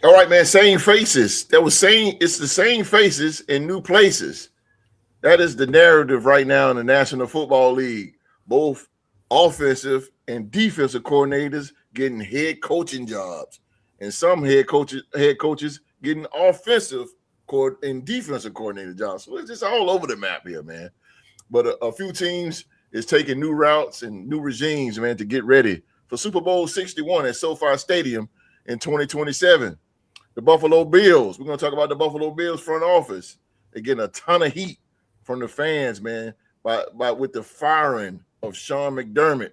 All right, man. Same faces. It's the same faces in new places. That is the narrative right now in the National Football League. Both offensive and defensive coordinators getting head coaching jobs, and some head coaches getting offensive and defensive coordinator jobs. So it's just all over the map here, man. But a few teams is taking new routes and new regimes, man, to get ready for Super Bowl 61 at SoFi Stadium in 2027. The Buffalo Bills. We're going to talk about the Buffalo Bills front office. They're getting a ton of heat from the fans, man, with the firing of Sean McDermott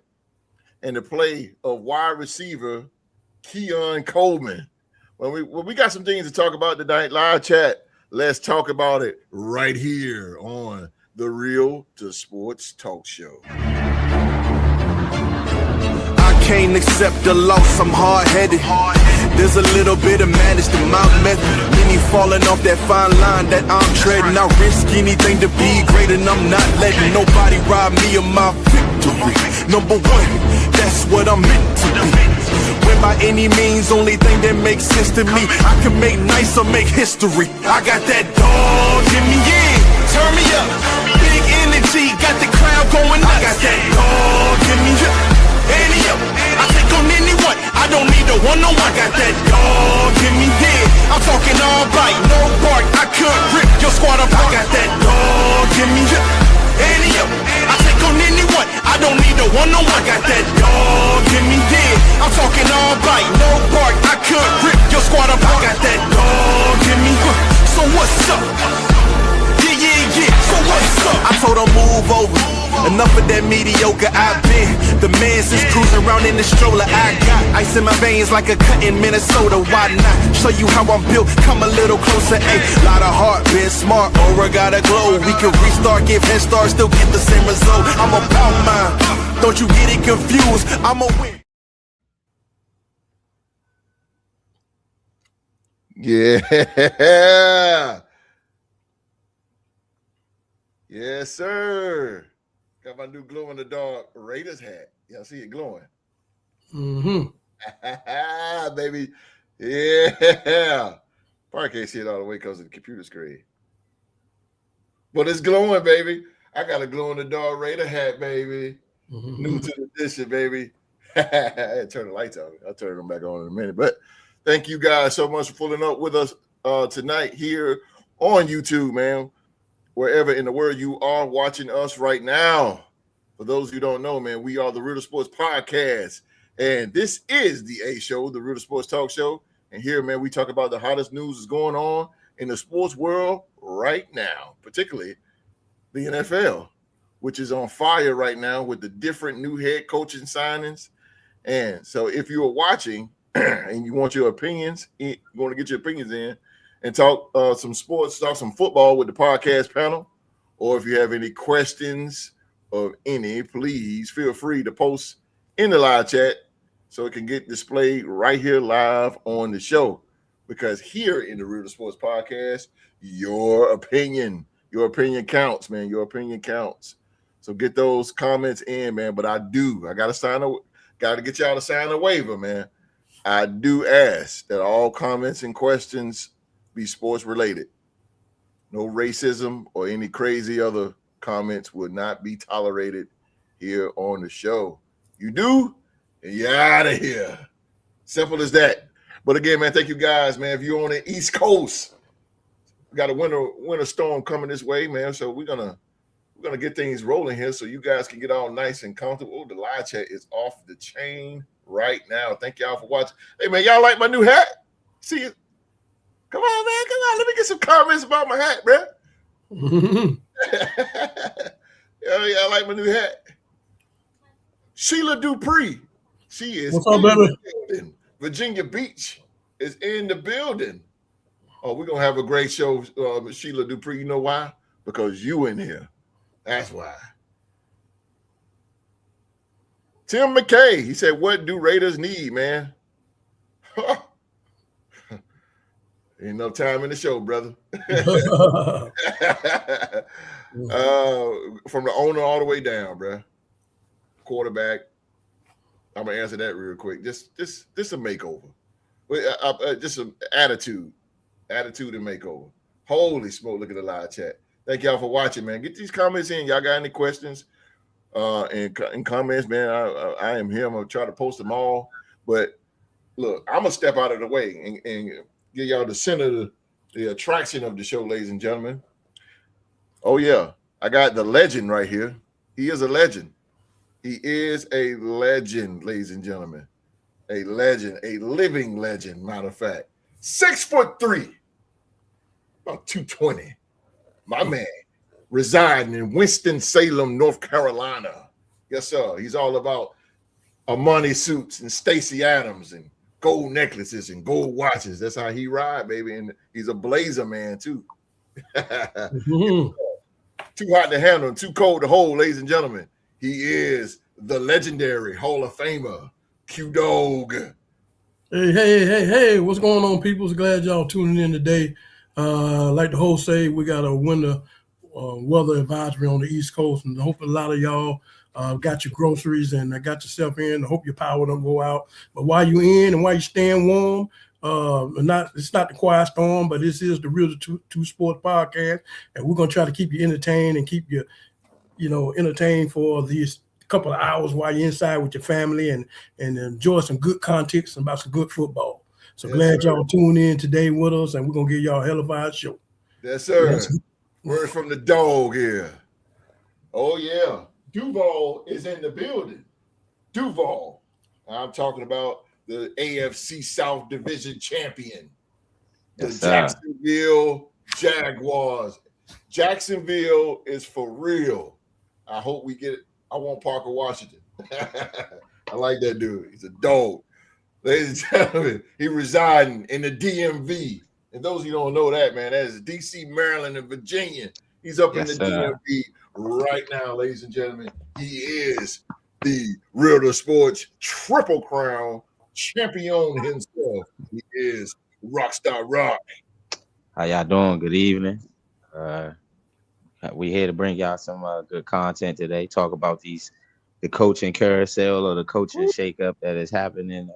and the play of wide receiver Keon Coleman. When we got some things to talk about tonight, live chat, let's talk about it right here on the Real to Sports Talk Show. I can't accept the loss, I'm hard-headed. There's a little bit of madness to my method. Many falling off that fine line that I'm treading. I risk anything to be great, and I'm not letting nobody rob me of my victory. Number one, that's what I'm meant to be. When by any means, only thing that makes sense to me, I can make nice or make history. I got that dog in me, yeah, turn me up. Big energy, got the crowd going nuts. I got that dog in me, yeah. I take on anyone, I don't need a one-on-one. I got that dog in me, yeah. I'm talking all bite, no bark. I could rip your squad apart. I got that dog in me, yeah. I take on anyone, I don't need a one-on-one. I got that dog in me, yeah. I'm talking all bite, no bark. I could rip your squad apart. I got that dog in me, so what's up? Yeah, so what's up? I told her move over. Enough of that mediocre, I've been the man since cruising around in the stroller. I got ice in my veins like a cut in Minnesota. Why not show you how I'm built? Come a little closer, ayy. Lot of heart, been smart, aura gotta glow. We can restart, give head start, still get the same result. I'm about mine, don't you get it confused? I'm a win. Yeah. Yes, sir. Got my new glow-in-the-dark Raiders hat. Y'all see it glowing? Mm-hmm. Baby. Yeah. Probably can't see it all the way because of the computer screen. But it's glowing, baby. I got a glow-in-the-dark Raider hat, baby. Mm-hmm. New to the edition, baby. I had to turn the lights on. I'll turn them back on in a minute. But thank you guys so much for pulling up with us tonight here on YouTube, man. Wherever in the world you are watching us right now. For those who don't know, man, we are the Real Sports Podcast. And this is the A Show, the Real Sports Talk Show. And here, man, we talk about the hottest news that's going on in the sports world right now, particularly the NFL, which is on fire right now with the different new head coaching signings. And so if you are watching and you want your opinions, you want to get your opinions in, and talk some sports, talk some football with the podcast panel. Or if you have any questions of any, please feel free to post in the live chat so it can get displayed right here live on the show. Because here in the Real Sports Podcast, your opinion counts, man. Your opinion counts. So get those comments in, man. But I gotta get y'all to sign a waiver, man. I do ask that all comments and questions be sports related. No racism or any crazy other comments will not be tolerated here on the show. You do, and you're out of here. Simple as that. But again, man, thank you guys, man. If you're on the East Coast, we got a winter storm coming this way, man. So we're gonna get things rolling here so you guys can get all nice and comfortable. The live chat is off the chain right now. Thank y'all for watching. Hey, man, y'all like my new hat? See it? Come on, man. Come on. Let me get some comments about my hat, man. Y'all like my new hat? Sheila Dupree. She is What's up, baby? Building. Virginia Beach is in the building. Oh, we're going to have a great show, Sheila Dupree. You know why? Because you in here. That's why. Tim McKay, he said, what do Raiders need, man? Ain't no time in the show, brother. From the owner all the way down, bro. Quarterback. I'm gonna answer that real quick. Just a makeover. Just some attitude and makeover. Holy smoke! Look at the live chat. Thank y'all for watching, man. Get these comments in. Y'all got any questions? And comments, man. I am here. I'm gonna try to post them all. But look, I'm gonna step out of the way and give y'all the center, the attraction of the show, ladies and gentlemen. Oh yeah, I got the legend right here. He is a legend. He is a legend, ladies and gentlemen. A legend, a living legend, matter of fact. 6'3", about 220. My man, residing in Winston-Salem, North Carolina. Yes, sir. He's all about Armani suits and Stacey Adams and gold necklaces and gold watches. That's how he ride, baby. And he's a blazer man, too. Too hot to handle and too cold to hold, ladies and gentlemen. He is the legendary Hall of Famer, Q-Dog. Hey, what's going on, people? Glad y'all tuning in today. Like the host say, we got a winter weather advisory on the East Coast, and I hope a lot of y'all got your groceries and got yourself in. I hope your power don't go out. But while you in and while you staying warm, it's not the quiet storm, but this is the Real Two Sports podcast, and we're gonna try to keep you entertained and keep you, entertained for these couple of hours while you're inside with your family and enjoy some good context about some good football. So yes, glad y'all tuned in today with us, and we're gonna give y'all a hell of a show. Yes, sir. Yes. Word from the dog here. Oh yeah, Duval is in the building. Duval, I'm talking about the AFC South Division champion, the Jacksonville Jaguars. Jacksonville is for real. I hope we get it. I want Parker Washington. I like that dude. He's a dog. Ladies and gentlemen, he residing in the DMV. And those of you who don't know that, man, that is DC, Maryland, and Virginia. He's up in the DMV right now, ladies and gentlemen. He is the Real Sports Triple Crown champion himself. He is Rockstar Rock. How y'all doing? Good evening. We here to bring y'all some good content today. Talk about the coaching carousel or the coaching shakeup that is happening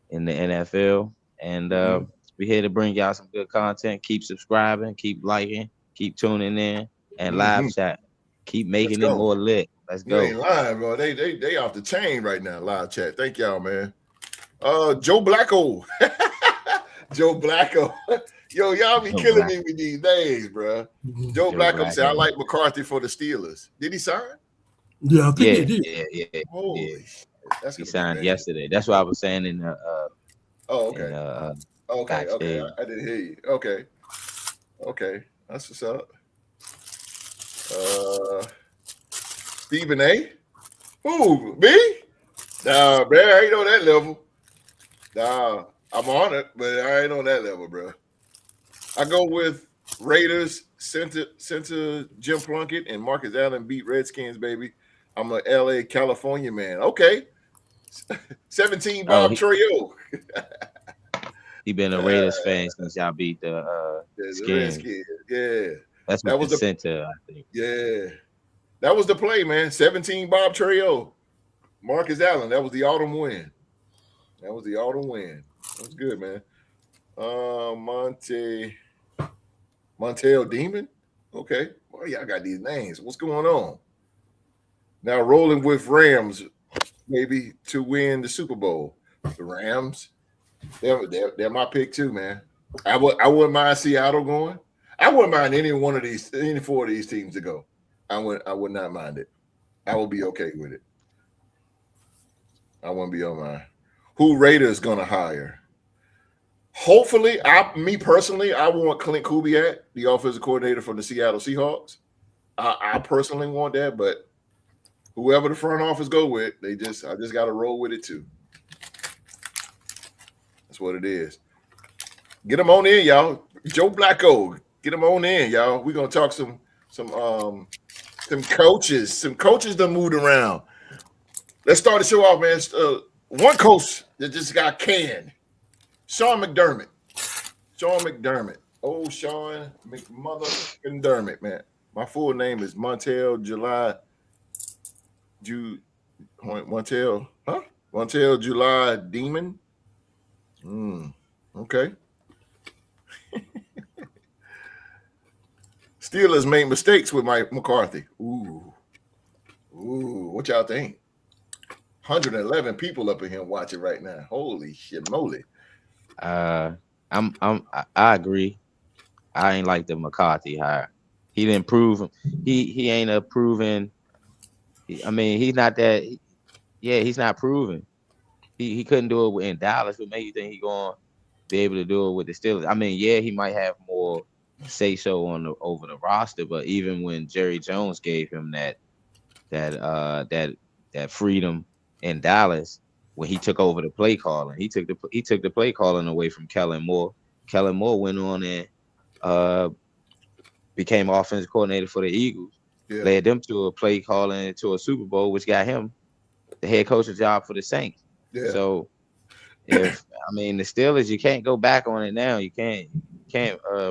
in the NFL. And we're here to bring y'all some good content. Keep subscribing, keep liking, keep tuning in, and live chat. Keep making it more lit. Let's go. You ain't lying, bro. They off the chain right now. Live chat. Thank y'all, man. Joe Blacko. Joe Blacko. Yo, y'all be killing me with these names, bro. Joe Blacko said, I like McCarthy for the Steelers. Did he sign? Yeah, I think he did. Yeah. Holy shit. He signed yesterday. That's what I was saying in the okay. Okay. I didn't hear you. Okay. That's what's up. Stephen A. Who? Me? Nah, bro. I ain't on that level. Nah, I'm on it, but I ain't on that level, bro. I go with Raiders center Jim Plunkett and Marcus Allen beat Redskins, baby. I'm a LA, California man. Okay. 17 Bob Trio. He been a Raiders fan since y'all beat the Redskins. Yeah. That was the center, I think. Yeah. That was the play, man. 17 Bob Trio. Marcus Allen. That was the autumn win. That was good, man. Montel Demon. Okay. Well, y'all got these names. What's going on? Now rolling with Rams, maybe to win the Super Bowl. The Rams, they're my pick too, man. I wouldn't mind Seattle going. I wouldn't mind any four of these teams to go. I would not mind it. I will be okay with it. I wouldn't be on mine. Who Raiders gonna hire? Hopefully, me personally, I want Clint Kubiak, the offensive coordinator for the Seattle Seahawks. I personally want that, but whoever the front office go with, I just got to roll with it too. That's what it is. Get them on in, y'all. Joe Blacko, get them on in, y'all. We're gonna talk some coaches. Some coaches that moved around. Let's start the show off, man. One coach that just got canned. Sean McDermott. Oh, Sean McDermott, man. My full name is Montel July Demon. Okay. Steelers made mistakes with Mike McCarthy. Ooh, what y'all think? 111 people up in here watching right now. Holy shit, moly! I agree. I ain't like the McCarthy hire. He didn't prove. He ain't a proven. I mean, he's not that. Yeah, he's not proven. He couldn't do it in Dallas. What made you think he gonna be able to do it with the Steelers? I mean, yeah, he might have more say so over the roster, but even when Jerry Jones gave him that freedom in Dallas, when he took over the play calling, he took the play calling away from Kellen Moore. Kellen Moore went on and became offensive coordinator for the Eagles, led them to a play calling to a Super Bowl, which got him the head coach's job for the Saints. Yeah. So the Steelers, you can't go back on it now. You can't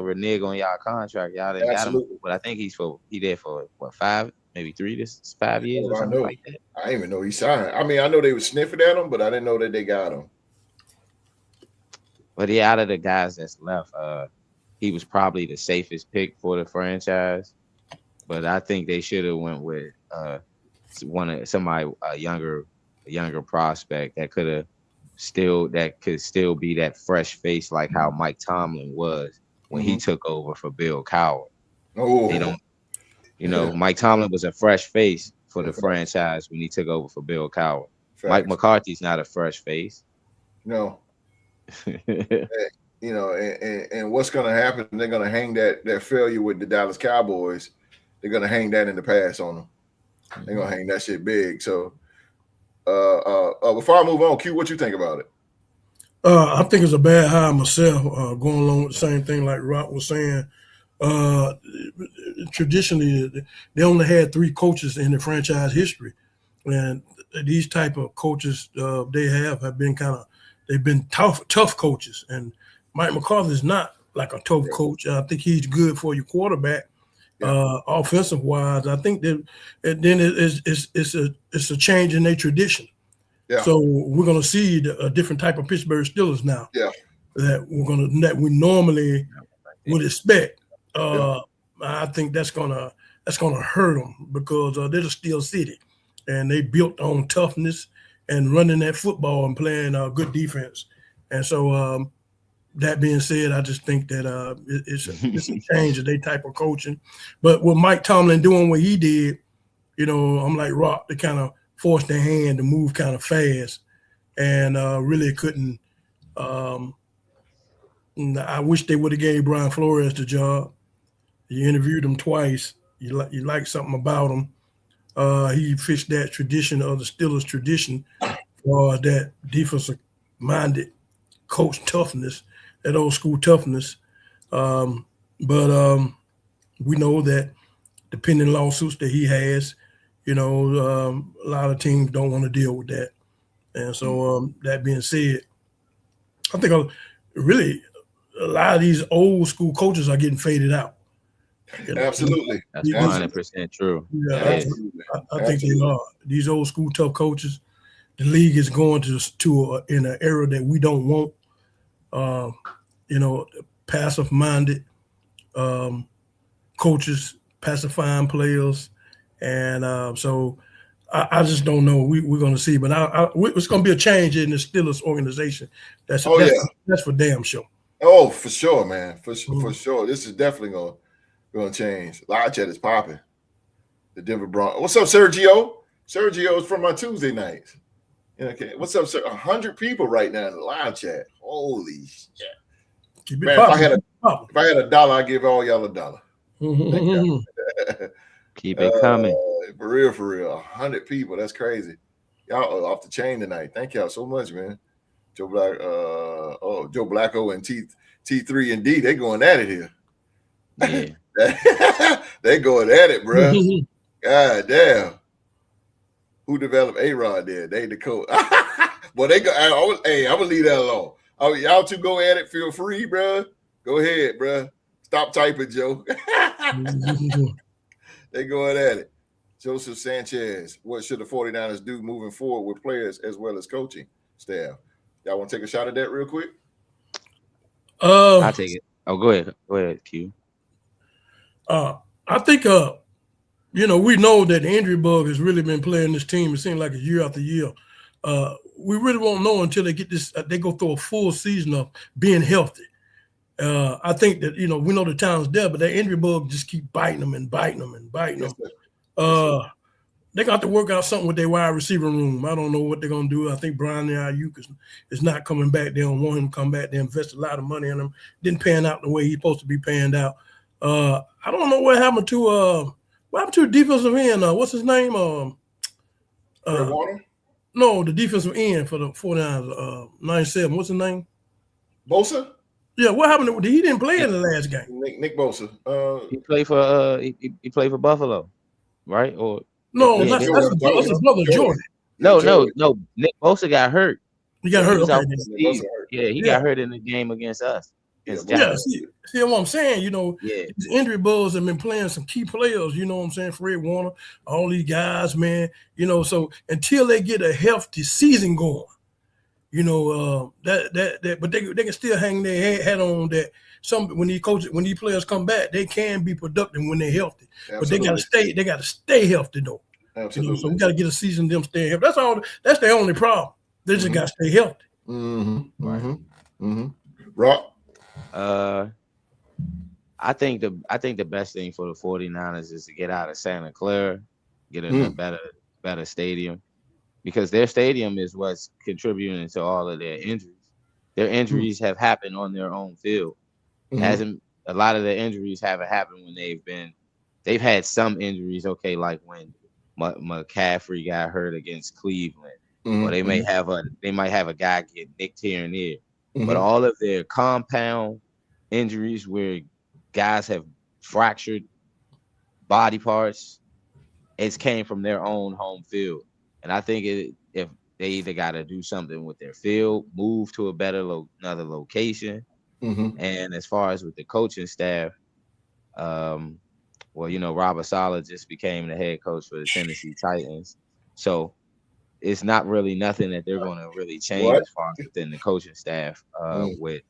renege on y'all contract. Y'all didn't got him, but I think he there for what, 5, maybe 5 years or something like that. I didn't even know he signed. I mean, I know they were sniffing at him, but I didn't know that they got him. But yeah, out of the guys that's left, he was probably the safest pick for the franchise. But I think they should have went with a younger prospect that could still be that fresh face, like how Mike Tomlin was when he took over for Bill Cowher. Mike Tomlin was a fresh face for the franchise when he took over for Bill Cowher. Facts. Mike McCarthy's not a fresh face. No. And what's going to happen? They're going to hang that failure with the Dallas Cowboys. They're going to hang that in the past on them. They're going to hang that shit big. So, before I move on, Q, what you think about it? I think it's a bad hire myself. Going along with the same thing like Rock was saying. Traditionally, they only had 3 coaches in the franchise history, and these type of coaches they have been they've been tough coaches. And Mike McCarthy is not like a tough coach. I think he's good for your quarterback. Offensive wise, I think that then it's a change in their tradition. Yeah. So we're going to see a different type of Pittsburgh Steelers now. Yeah. That we normally would expect. I think that's gonna hurt them because they're a steel city, and they built on toughness and running that football and playing good defense. And so that being said, I just think that it's a change of their type of coaching. But with Mike Tomlin doing what he did, I'm like Rock, they kind of forced their hand to move kind of fast, and really couldn't. I wish they would have gave Brian Flores the job. You interviewed him twice. You like something about him. He fixed that tradition of the Steelers tradition for that defensive-minded coach toughness, that old school toughness. But we know that the pending lawsuits that he has, a lot of teams don't want to deal with that. And so that being said, I think really a lot of these old school coaches are getting faded out. Absolutely. That's 100% true. Yeah, I think they are. These old school tough coaches, the league is going to in an era that we don't want. Passive-minded coaches, pacifying players, and so I just don't know. We're going to see, but it's going to be a change in the Steelers organization. That's for damn sure. Oh, for sure, man. For sure. This is definitely going to change. Live chat is popping. The Denver Broncos. What's up, Sergio? Sergio is from my Tuesday nights. Okay. What's up, sir? 100 people right now in the live chat. Holy shit. Man, if I had $1, I'd give all y'all $1. Keep it coming. For real. 100 people. That's crazy. Y'all are off the chain tonight. Thank y'all so much, man. Joe Blacko and T3 and D, they going at it here. Yeah. They going at it, bro. God damn. Who developed A-Rod there? They the coach. Well, they go. I'm gonna leave that alone. Y'all two go at it. Feel free, bro. Go ahead, bro. Stop typing, Joe. They going at it. Joseph Sanchez. What should the 49ers do moving forward with players as well as coaching staff? Y'all want to take a shot at that real quick? Uh, I'll take it. Oh, go ahead. Go ahead, Q. I think we know that the injury bug has really been playing this team. It seems like a year after year. We really won't know until they get this. They go through a full season of being healthy. I think that we know the talent's there, but that injury bug just keep biting them and biting them and biting them. They got to work out something with their wide receiver room. I don't know what they're gonna do. I think Brian Ayuk is not coming back. They don't want him to come back. They invested a lot of money in him. Didn't pan out the way he's supposed to be panned out. I don't know what happened to the defensive end. What's his name? Warner? No, the defensive end for the 49ers, 97. What's his name? Bosa? Yeah, what happened? He didn't play in the last game. Nick Bosa. He played for he played for Buffalo, right? Or no, yeah, that's his brother Jordan. No. Nick Bosa got hurt. He got hurt. Okay. He got hurt in the game against us. See what I'm saying? These injury bugs have been playing some key players. You know what I'm saying? Fred Warner, all these guys, man. So until they get a healthy season going, but they can still hang their head on that. When these players come back, they can be productive when they're healthy. Absolutely. But they gotta stay healthy though. Absolutely. So we gotta get a season them staying healthy. That's all. That's their only problem. They just gotta stay healthy. Rock. I think the best thing for the 49ers is to get out of Santa Clara, get in a better stadium, because their stadium is what's contributing to all of their injuries. Their injuries have happened on their own field. A lot of their injuries haven't happened when they've had some injuries, okay, like when McCaffrey got hurt against Cleveland, or they might have a guy get nicked here and there. But all of their compound injuries where guys have fractured body parts, it's came from their own home field. And I think if they either got to do something with their field, move to a better another location. And as far as with the coaching staff, Robert Saleh just became the head coach for the Tennessee Titans. So it's not really nothing that they're going to really change as far as within the coaching staff with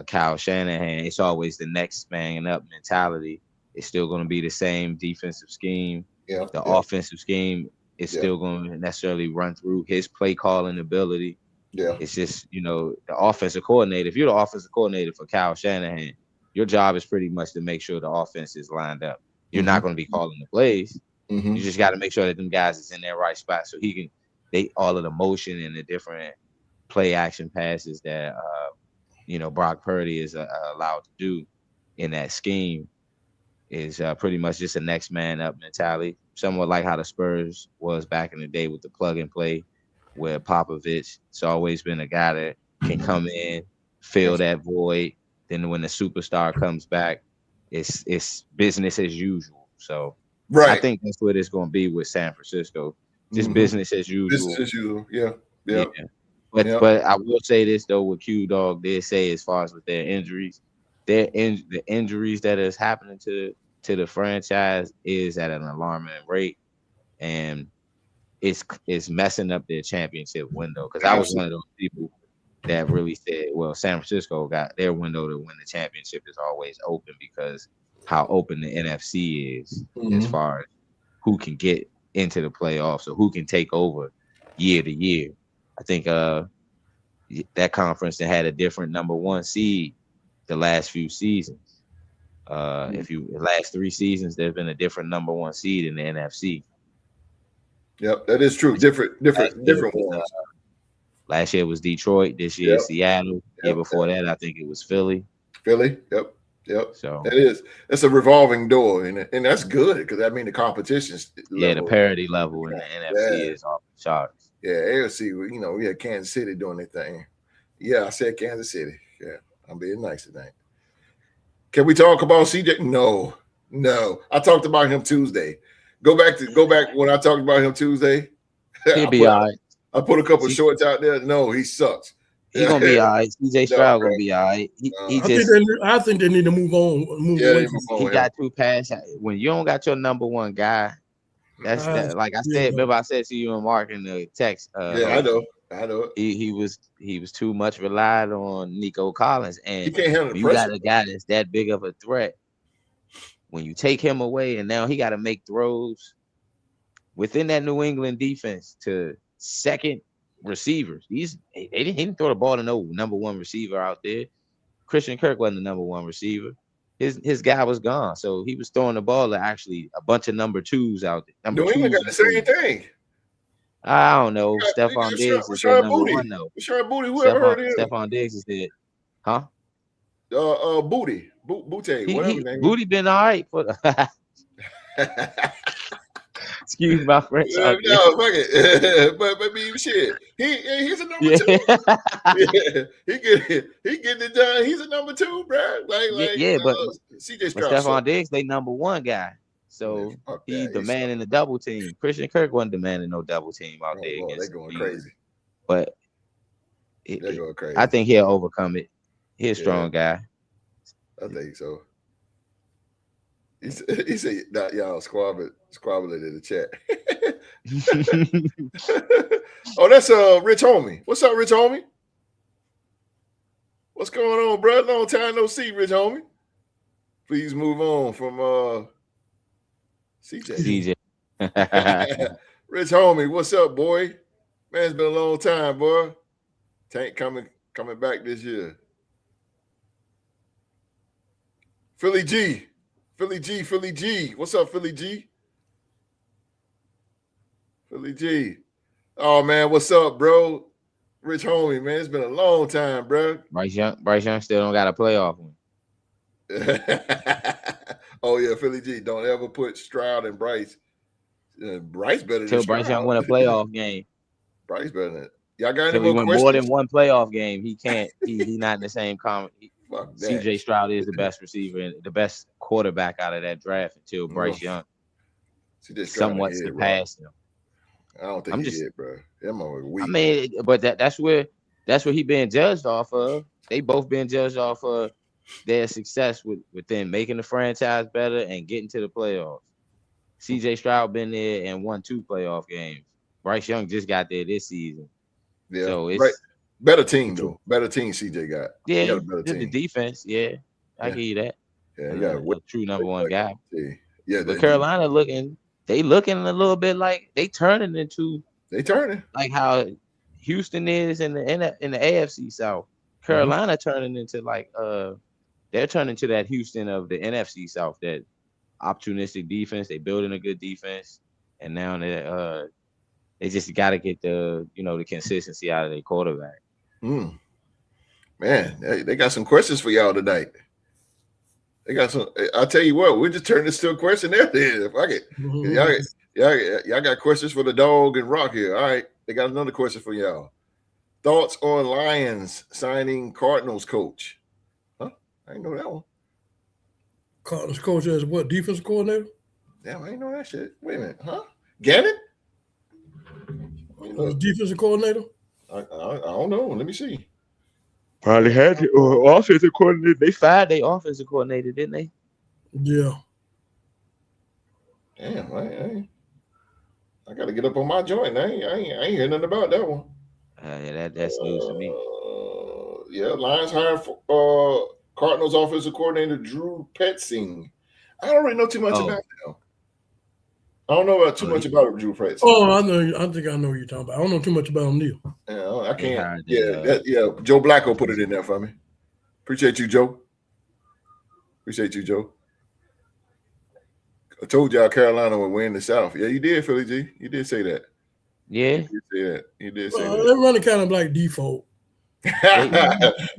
Kyle Shanahan. It's always the next man up mentality. It's still going to be the same defensive scheme. The offensive scheme is still going to necessarily run through his play calling ability. It's just, the offensive coordinator. If you're the offensive coordinator for Kyle Shanahan, your job is pretty much to make sure the offense is lined up. You're not going to be calling the plays. You just got to make sure that them guys is in their right spot so he can all of the motion and the different play action passes that Brock Purdy is allowed to do in that scheme is pretty much just a next man up mentality, somewhat like how the Spurs was back in the day with the plug and play, where Popovich has always been a guy that can come in, fill that void. Then when the superstar comes back, it's business as usual. So I think that's what it's going to be with San Francisco. Just business as usual. Business as usual. Yeah. But I will say this though, what Q Dog did say as far as with their injuries, the injuries that is happening to the franchise is at an alarming rate, and it's messing up their championship window. Because I was one of those people that really said, well, San Francisco got their window to win the championship is always open because how open the NFC is as far as who can get into the playoffs or who can take over year to year. I think that conference that had a different number one seed the last few seasons. The last 3 seasons, there's been a different number one seed in the NFC. Yep, that is true. Different ones. Last year was Detroit. This year Seattle. Year before that, I think it was Philly. Yep. So it's a revolving door, and that's good because I mean the competition's the parity level in the NFC is off the charts. Yeah, AFC, we had Kansas City doing their thing. Yeah, I said Kansas City. Yeah, I'm being nice tonight. Can we talk about CJ? No. I talked about him Tuesday. Go back when I talked about him Tuesday. He'll be all right. I put a couple shorts out there. No, he sucks. He's gonna be all right. CJ Stroud gonna be all right. I think they need to move on. He got too past. When you don't got your number one guy, that's like I said. Remember I said to you and Mark in the text. I know. I know it. He was too much relied on Nico Collins, He and can't handle the when you got pressure. a guy that's that big of a threat, when you take him away, and now he got to make throws within that New England defense to second receivers. He didn't throw the ball to no number one receiver out there. Christian Kirk wasn't the number one receiver. His guy was gone, so he was throwing the ball to actually a bunch of number twos out there. New England got the same thing. I don't know. Stephon Diggs is their number one though. Rashawn Booty, whoever heard of him? Stephon Diggs is there, huh? Booty, whatever his name. Booty been all right for the. Excuse my French. No, fuck it. but shit, he's a number two. Yeah, he getting it done. He's a number two, bro. But CJ Stroud. Stephon Diggs, they number one guy. So he's demanding the double team. Christian Kirk wasn't demanding no double team out there. Boy, they're going crazy. But they're going crazy. I think he'll overcome it. He's a strong guy. I think so. He said, y'all squabbling in the chat. Oh, that's Rich Homie. What's up, Rich Homie? What's going on, bro? Long time no see, Rich Homie. Please move on from CJ. Rich Homie, what's up, boy? Man, it's been a long time, boy. Tank coming back this year. Philly G. What's up, Philly G? Philly G. Oh, man, what's up, bro? Rich Homie, man, it's been a long time, bro. Bryce Young still don't got a playoff one. Oh, yeah, Philly G. Don't ever put Stroud and Bryce. Bryce better than Stroud. Bryce Young win a playoff game. Bryce better than it. Y'all got any more more questions? More than one playoff game. He can't. He's not in the same comment. CJ Stroud is the best receiver and the best quarterback out of that draft until Bryce Young somewhat surpassed him. I don't think he did, bro. I mean, but that's where he being judged off of. They both been judged off of their success with them making the franchise better and getting to the playoffs. CJ Stroud been there and won 2 playoff games. Bryce Young just got there this season. Yeah, so it's right. Better team though. Better team CJ got. Yeah, got a better team. The defense. Yeah, I give you that. Yeah, you got a true number one guy. Yeah, but Carolina looking a little bit like they turning like how Houston is in the AFC South. Carolina turning into they're turning to that Houston of the NFC South, that opportunistic defense. They building a good defense, and now they just got to get the consistency out of their quarterback. Man, they got some questions for y'all tonight. They got some. I'll tell you what, we just turned this to a questionnaire. Fuck it. Y'all got questions for the dog and Rock here. All right, they got another question for y'all. Thoughts on Lions signing Cardinals coach? Huh? I didn't know that one. Cardinals coach as what? Defensive coordinator? Damn, I didn't know that shit. Wait a minute, huh? Gannon? Defensive coordinator? I don't know. Let me see. Probably had the offensive coordinator. They fired their offensive coordinator, didn't they? Yeah. Damn, I got to get up on my joint. I ain't hear nothing about that one. That's news to me. Yeah, Lions hired Cardinals offensive coordinator Drew Petzing. I don't really know too much about him. I don't know too much about Drew Petzing. Oh, I know. I think I know what you're talking about. I don't know too much about him, Neil. Yeah, I can't. Joe Blacko put it in there for me. Appreciate you, Joe. I told y'all Carolina would win the South. Yeah, you did, Philly G. You did say that. Yeah. You did say that. They're running kind of like default. They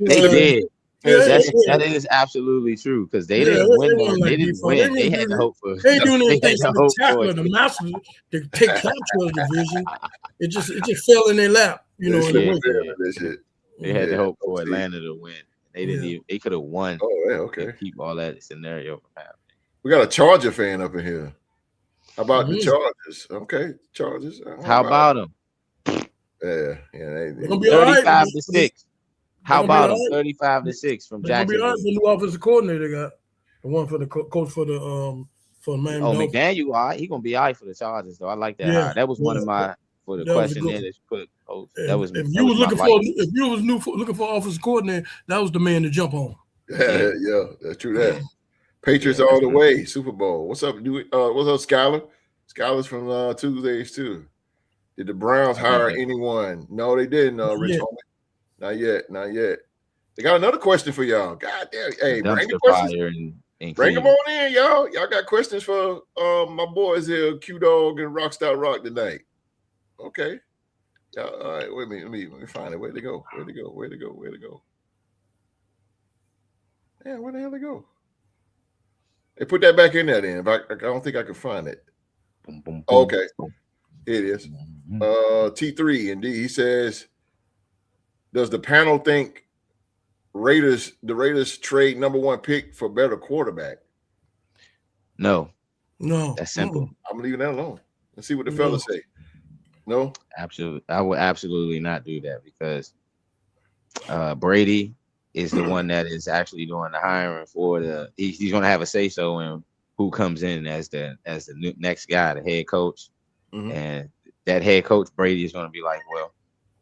did. That is absolutely true because they didn't win. They didn't win. They had to hope for. They ain't doing anything spectacular. The Masters to take capture of the division. It just fell in their lap. They had to hope for Atlanta to win. They didn't even. They could have won. Oh, yeah, okay. Keep all that scenario from happening. We got a Charger fan up in here. How about the Chargers? Okay, Chargers. How about them? Yeah, they're gonna be 35-6. How about them? 35-6 from Jacksonville. The new offensive coordinator got the one for the coach for the Miami Dolphins. McDaniel, all right. He gonna be all right for the Chargers though. I like that. That was one of my for the question there that you put Oh, that was If that you was was my life. looking for offensive coordinator, that was the man to jump on. Yeah, that's true. That Patriots all the way. Super Bowl. What's up? What's up, Skylar? Skylar's from Tuesdays too. Did the Browns hire anyone? No, they didn't. Rich homie. Not yet. Not yet. They got another question for y'all. God damn. Hey, bring the questions. Bring them on in, y'all. Y'all got questions for my boys here, Q Dog and Rockstar Rock tonight. Okay. Yeah, all right. Wait a minute. Let me find it. Where'd they go? Where'd they go? Where'd they go? Where'd they go? Yeah, where the hell they go? They put that back in there then. I don't think I can find it. Boom, boom, boom. Okay. Here it is. T3 indeed. He says, does the panel think the Raiders trade number 1 pick for better quarterback? No. That's simple. I'm leaving that alone. Let's see what the fellas say. No? Absolutely. I would absolutely not do that because Brady is the one that is actually doing the hiring for he's going to have a say so in who comes in as the next guy, the head coach. And that head coach, Brady, is going to be like, well,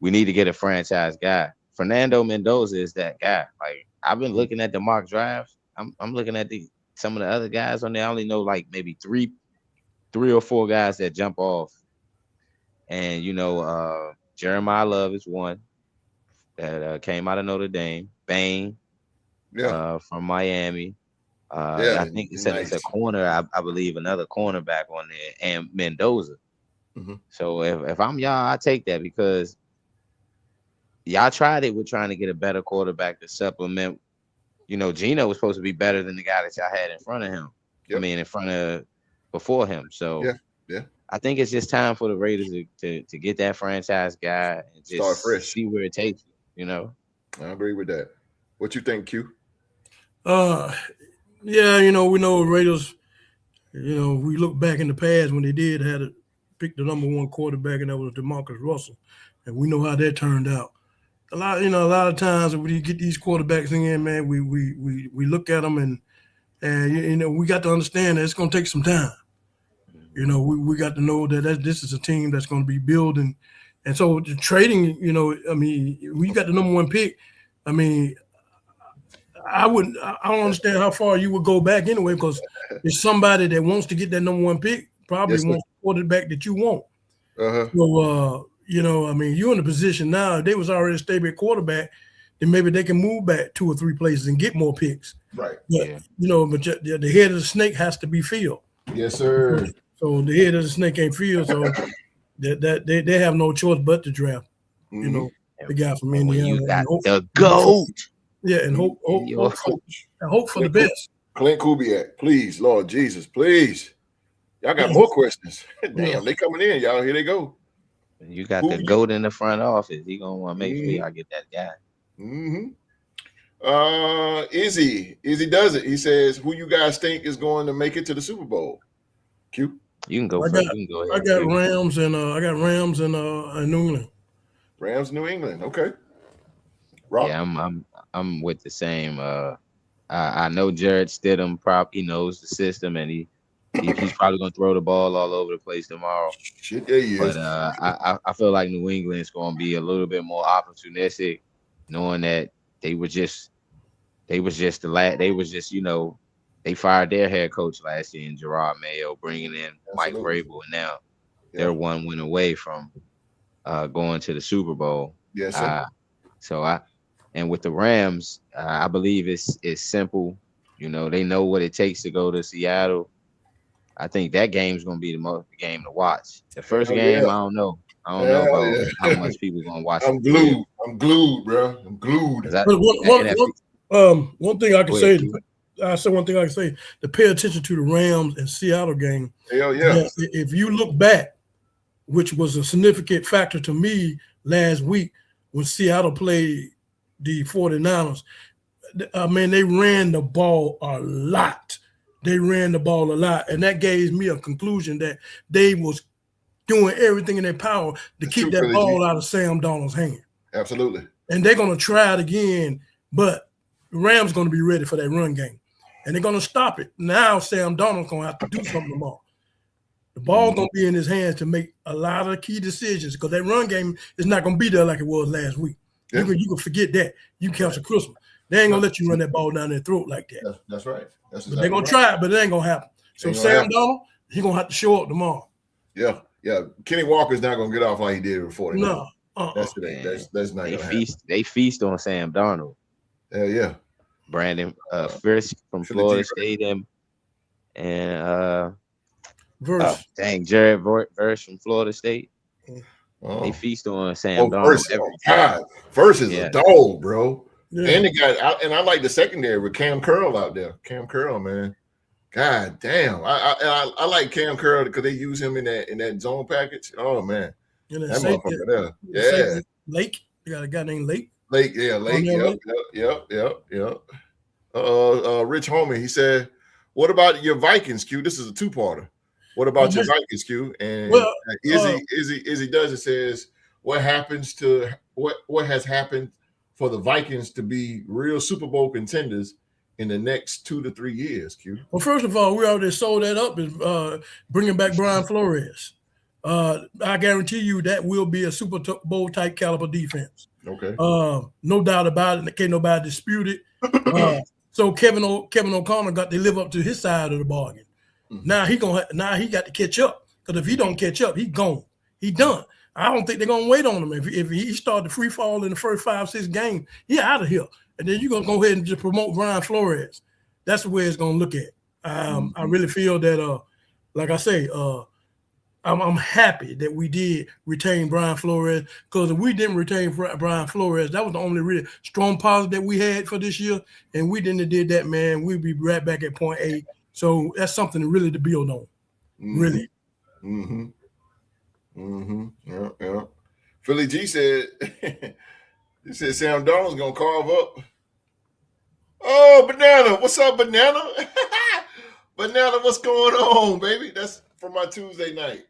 we need to get a franchise guy. Fernando Mendoza is that guy. Like, I've been looking at the mock drafts. I'm looking at some of the other guys on there. I only know like maybe three or four guys that jump off. And, Jeremiah Love is one that came out of Notre Dame. Bain from Miami. I think it's a corner, I believe, another cornerback on there, and Mendoza. So if I'm y'all, I take that because y'all tried it with trying to get a better quarterback to supplement. Gino was supposed to be better than the guy that y'all had in front of him. I mean, before him. So I think it's just time for the Raiders to get that franchise guy and just start fresh, see where it takes you. I agree with that. What you think, Q? Yeah, we know Raiders. We look back in the past when they did had to pick the number 1 quarterback, and that was DeMarcus Russell, and we know how that turned out. A lot of times when you get these quarterbacks in, man, we look at them and we got to understand that it's going to take some time. We got to know that this is a team that's going to be building, and so the trading. When you got the number 1 pick, I don't understand how far you would go back anyway, because it's somebody that wants to get that number 1 pick, probably wants the quarterback that you want. So, you're in a position now. If they was already a stable quarterback, then maybe they can move back 2 or 3 places and get more picks. Right. But, but the head of the snake has to be filled. Yes, sir. So the head of the snake ain't filled, so they have no choice but to draft. The guy from Indiana. You got the GOAT. Yeah, and hope for the best. Clint Kubiak, please, Lord Jesus, please. Y'all got more questions. Damn, they coming in, y'all. Here they go. You got the GOAT in the front office. He gonna want to make sure I get that guy. Izzy does it. He says, "Who you guys think is going to make it to the Super Bowl?" Q. You can go first. You can go ahead. I got Rams and New England. Rams, New England. Okay. Rob. Yeah, I'm with the same. I know Jared Stidham. He knows the system, and he's probably gonna throw the ball all over the place tomorrow. Shit, yeah, he is. But I feel like New England's gonna be a little bit more opportunistic, knowing that they fired their head coach last year in Gerard Mayo, bringing in Mike Vrabel, and now they're 1 win away from going to the Super Bowl. Yes, sir. And with the Rams, I believe it's simple. They know what it takes to go to Seattle. I think that game's gonna be the game to watch. The first game, I don't know. I don't know about how much people are gonna watch. I'm glued, bro. I'm glued. One thing I can say. I said one thing I can say to pay attention to the Rams and Seattle game. Hell yeah! If you look back, which was a significant factor to me last week when Seattle played the 49ers, they ran the ball a lot. And that gave me a conclusion that they was doing everything in their power to keep that ball out of Sam Darnold's hand. Absolutely. And they're going to try it again, but the Rams going to be ready for that run game. And they're going to stop it. Now Sam Darnold's going to have to do something tomorrow. The ball gonna be in his hands to make a lot of key decisions because that run game is not gonna be there like it was last week. Yeah. You can forget that. You can cancel Christmas. They ain't gonna let you run that ball down their throat like that. That's right. That's but they're gonna try it, but it ain't gonna happen. So Sam Donald, he gonna have to show up tomorrow. Yeah. Kenny Walker's not gonna get off like he did before. No, that's not gonna happen. They feast on Sam Donald. Hell yeah. Brandon First from Florida State and Jared Verse from Florida State. They feast on Sam Donald. First is a dog, bro. Yeah. And I like the secondary with Cam Curl out there. Cam Curl, man. God damn. I like Cam Curl because they use him in that zone package. Oh man. That motherfucker there. Yeah. Lake. You got a guy named Lake. Lake. Yep. Rich Homie, he said, what about your Vikings, Q? This is a two-parter. What about your Vikings, Q? And Izzy does it says, what has happened for the Vikings to be real Super Bowl contenders in the next 2 to 3 years, Q? Well, first of all, we already sold that up is bringing back Brian Flores. I guarantee you that will be a Super Bowl type caliber defense. Okay. No doubt about it. Can't nobody dispute it. So Kevin O'Connor got to live up to his side of the bargain. Now he got to catch up. Because if he don't catch up, he gone. He done. I don't think they're gonna wait on him. If he started to free fall in the first 5-6 games, he out of here. And then you're gonna go ahead and just promote Brian Flores. That's the way it's gonna look at. I really feel that like I say, I'm happy that we did retain Brian Flores, because if we didn't retain Brian Flores, that was the only really strong positive that we had for this year. And we didn't did that, man, we'd be right back at point A. So that's something really to build on. Really. Yeah. Philly G said, he said Sam Donald's gonna carve up. Oh, Banana. What's up, Banana? Banana, what's going on, baby? That's for my Tuesday night.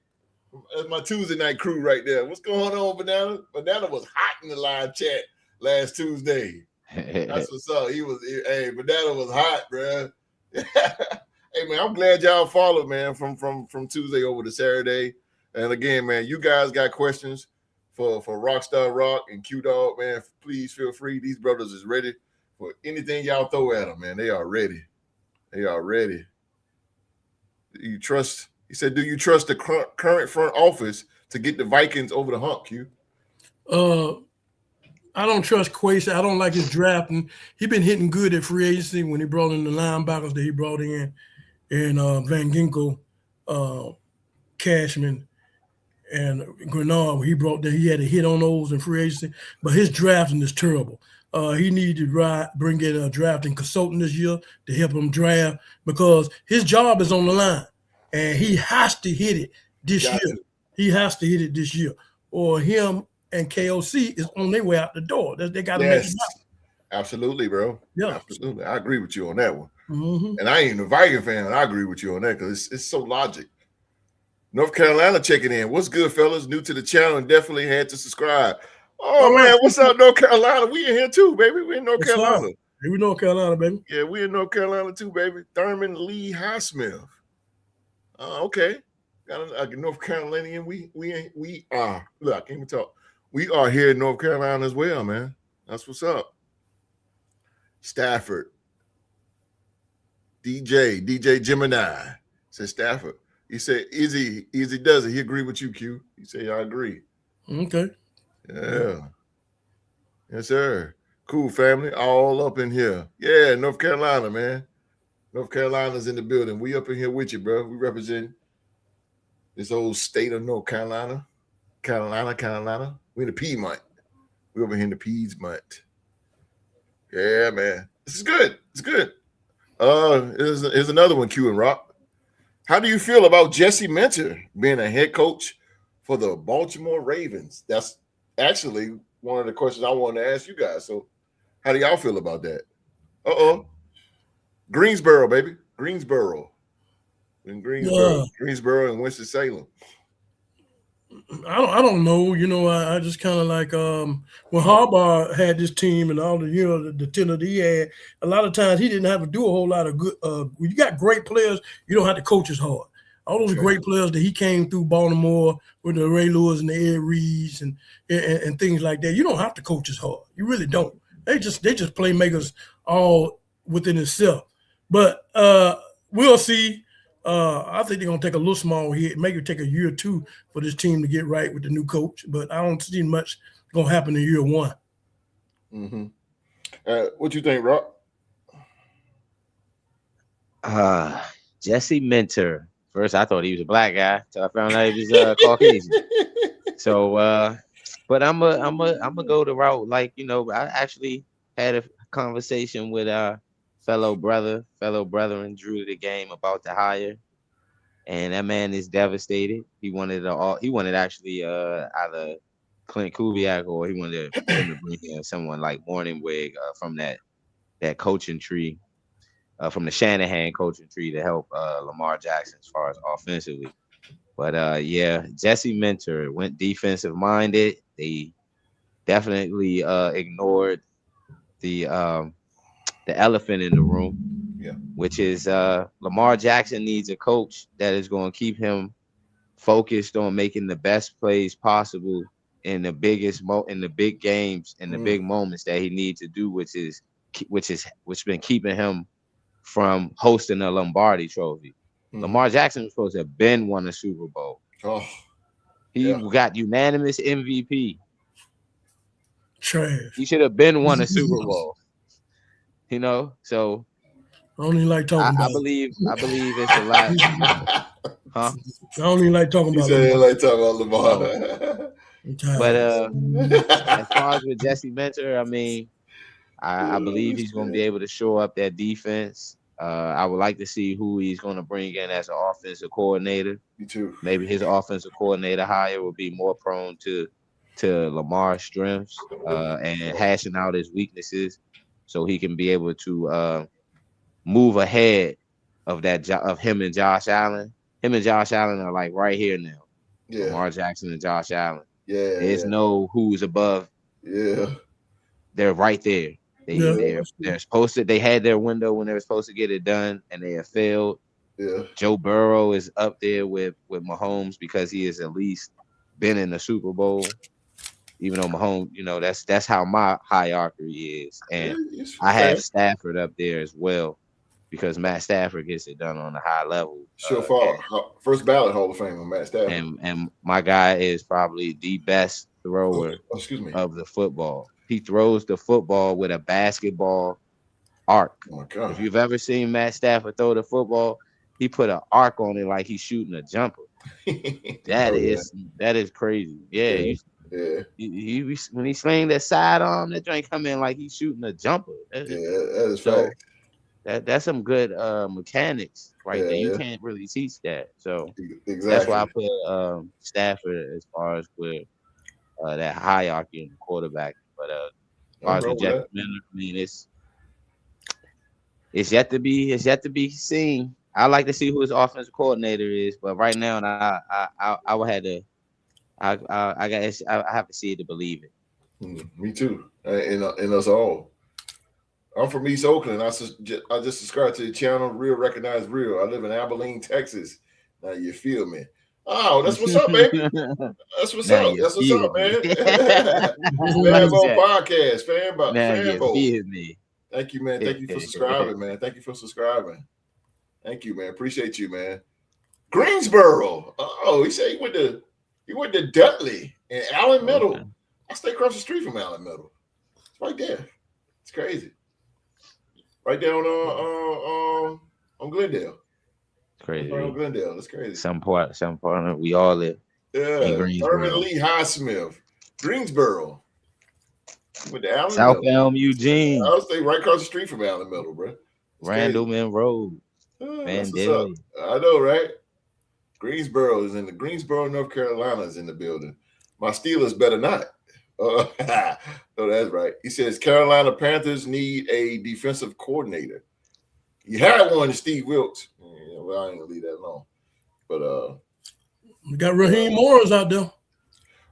That's my Tuesday night crew right there. What's going on, Banana? Banana was hot in the live chat last Tuesday. That's what's up. Banana was hot, bro. Hey, man, I'm glad y'all followed, man, from Tuesday over to Saturday. And again, man, you guys got questions for Rockstar Rock and Q-Dog, man, please feel free. These brothers is ready for anything y'all throw at them, man. They are ready. They are ready. He said, do you trust the current front office to get the Vikings over the hump, Q? I don't trust Quasi. I don't like his drafting. He been hitting good at free agency when he brought in the linebackers that he brought in, and Van Ginkel, Cashman, and Grenard. He had a hit on those in free agency, but his drafting is terrible. He needed to bring in a drafting consultant this year to help him draft, because his job is on the line, and he has to hit it this year. He has to hit it this year, or him and KOC is on their way out the door. They got to make it happen. Absolutely, bro. Yeah, absolutely. I agree with you on that one. Mm-hmm. And I ain't a Viking fan. I agree with you on that because it's so logic. North Carolina checking in. What's good, fellas? New to the channel and definitely had to subscribe. Oh, man, what's up, North Carolina? We in here too, baby. We in North Carolina. We North Carolina, baby. Yeah, we in North Carolina too, baby. Thurman Lee Highsmith. Okay. Got a North Carolinian. We are. Look, I can't even talk. We are here in North Carolina as well, man. That's what's up. Stafford. DJ Gemini said Stafford. He said, Easy does it. He agree with you, Q. He said, I agree. Okay. Yeah. Yes, sir. Cool family. All up in here. Yeah, North Carolina, man. North Carolina's in the building. We up in here with you, bro. We represent this old state of North Carolina. Carolina. We in the Piedmont. We over here in the Piedmont. Yeah, man. This is good. It's good. Here's another one, Q and Rock. How do you feel about Jesse Minter being a head coach for the Baltimore Ravens? That's actually one of the questions I wanted to ask you guys. So how do y'all feel about that? Greensboro, baby. Greensboro and Winston-Salem. I don't know. You know, I just kind of like when Harbaugh had this team and all the tenure that he had, a lot of times he didn't have to do a whole lot of good. When you got great players, you don't have to coach as hard. all those great players that he came through Baltimore with the Ray Lewis and the Ed Reeds and things like that. You don't have to coach as hard. You really don't. They just playmakers all within itself. But we'll see. I think they're gonna take a little small hit, maybe take a year or two for this team to get right with the new coach. But I don't see much gonna happen in year one. Mm-hmm. What you think, Rob? Jesse Minter. First, I thought he was a black guy, so I found out he was Caucasian. So, but I'm gonna go the route like I actually had a conversation with fellow brethren Drew the game about the hire, and that man is devastated. He wanted actually either Clint Kubiak or he wanted him to bring in someone like Morningwig from that coaching tree. From the Shanahan coaching tree to help Lamar Jackson as far as offensively. But Jesse Minter went defensive minded. They definitely ignored the elephant in the room, which is Lamar Jackson needs a coach that is going to keep him focused on making the best plays possible in the big games and the big moments that he needs to do, which been keeping him from hosting a Lombardi Trophy. Lamar Jackson was supposed to have been won a Super Bowl. He got unanimous MVP. Trash. He should have been won a Super Bowl. So I don't even like talking about. I believe it's a lot. Huh? I don't even like talking about. He said like talking about Lamar. But as far as with Jesse Minter, I mean, I believe he's going to be able to shore up that defense. I would like to see who he's going to bring in as an offensive coordinator. Me too. Maybe his offensive coordinator hire will be more prone to Lamar's strengths and hashing out his weaknesses, so he can be able to move ahead of him and Josh Allen. Him and Josh Allen are like right here now. Yeah. Lamar Jackson and Josh Allen. Yeah. There's no who's above. Yeah. They're right there. They're supposed to. They had their window when they were supposed to get it done, and they have failed. Yeah. Joe Burrow is up there with Mahomes because he has at least been in the Super Bowl. Even though Mahomes, that's how my hierarchy is, and I have Stafford up there as well because Matt Stafford gets it done on a high level. First ballot Hall of Famer, Matt Stafford. And my guy is probably the best thrower of the football. He throws the football with a basketball arc. Oh my God. If you've ever seen Matt Stafford throw the football, he put an arc on it like he's shooting a jumper. That is crazy. Yeah. He when he sling that sidearm, that joint come in like he's shooting a jumper. That is fact. That's some good mechanics right there. You can't really teach that. So that's why I put Stafford as far as with that hierarchy in the quarterback. But as far as the Jets, I mean, it's yet to be seen. I like to see who his offensive coordinator is, but right now, I would have to. I have to see it to believe it. Me too, and us all. I'm from East Oakland. I just subscribed to the channel Real Recognize Real. I live in Abilene, Texas. Now you feel me? Oh, that's what's up, baby. That's what's up. That's what's up, man. Fanball podcast, Fanball. Thank you, man. Thank you for subscribing, man. Thank you for subscribing. Thank you, man. Appreciate you, man. Greensboro. Oh, he said he went to Dudley and Allen Middle. Okay. I stay across the street from Allen Middle. It's right there. It's crazy. Right there on Glendale. Crazy. Right on Glendale. That's crazy. Some part we all live. Yeah. Thurman Lee Highsmith. Greensboro. With the Allen South Middle. Elm, Eugene. I stay right across the street from Allen Middle, bro. Randleman Road. That's what's up. I know, right? Greensboro is in the Greensboro, North Carolina is in the building. My Steelers better not. Oh, that's right. He says Carolina Panthers need a defensive coordinator. You had one, Steve Wilkes. Yeah, well, I ain't gonna leave that alone. But we got Raheem Morris out there.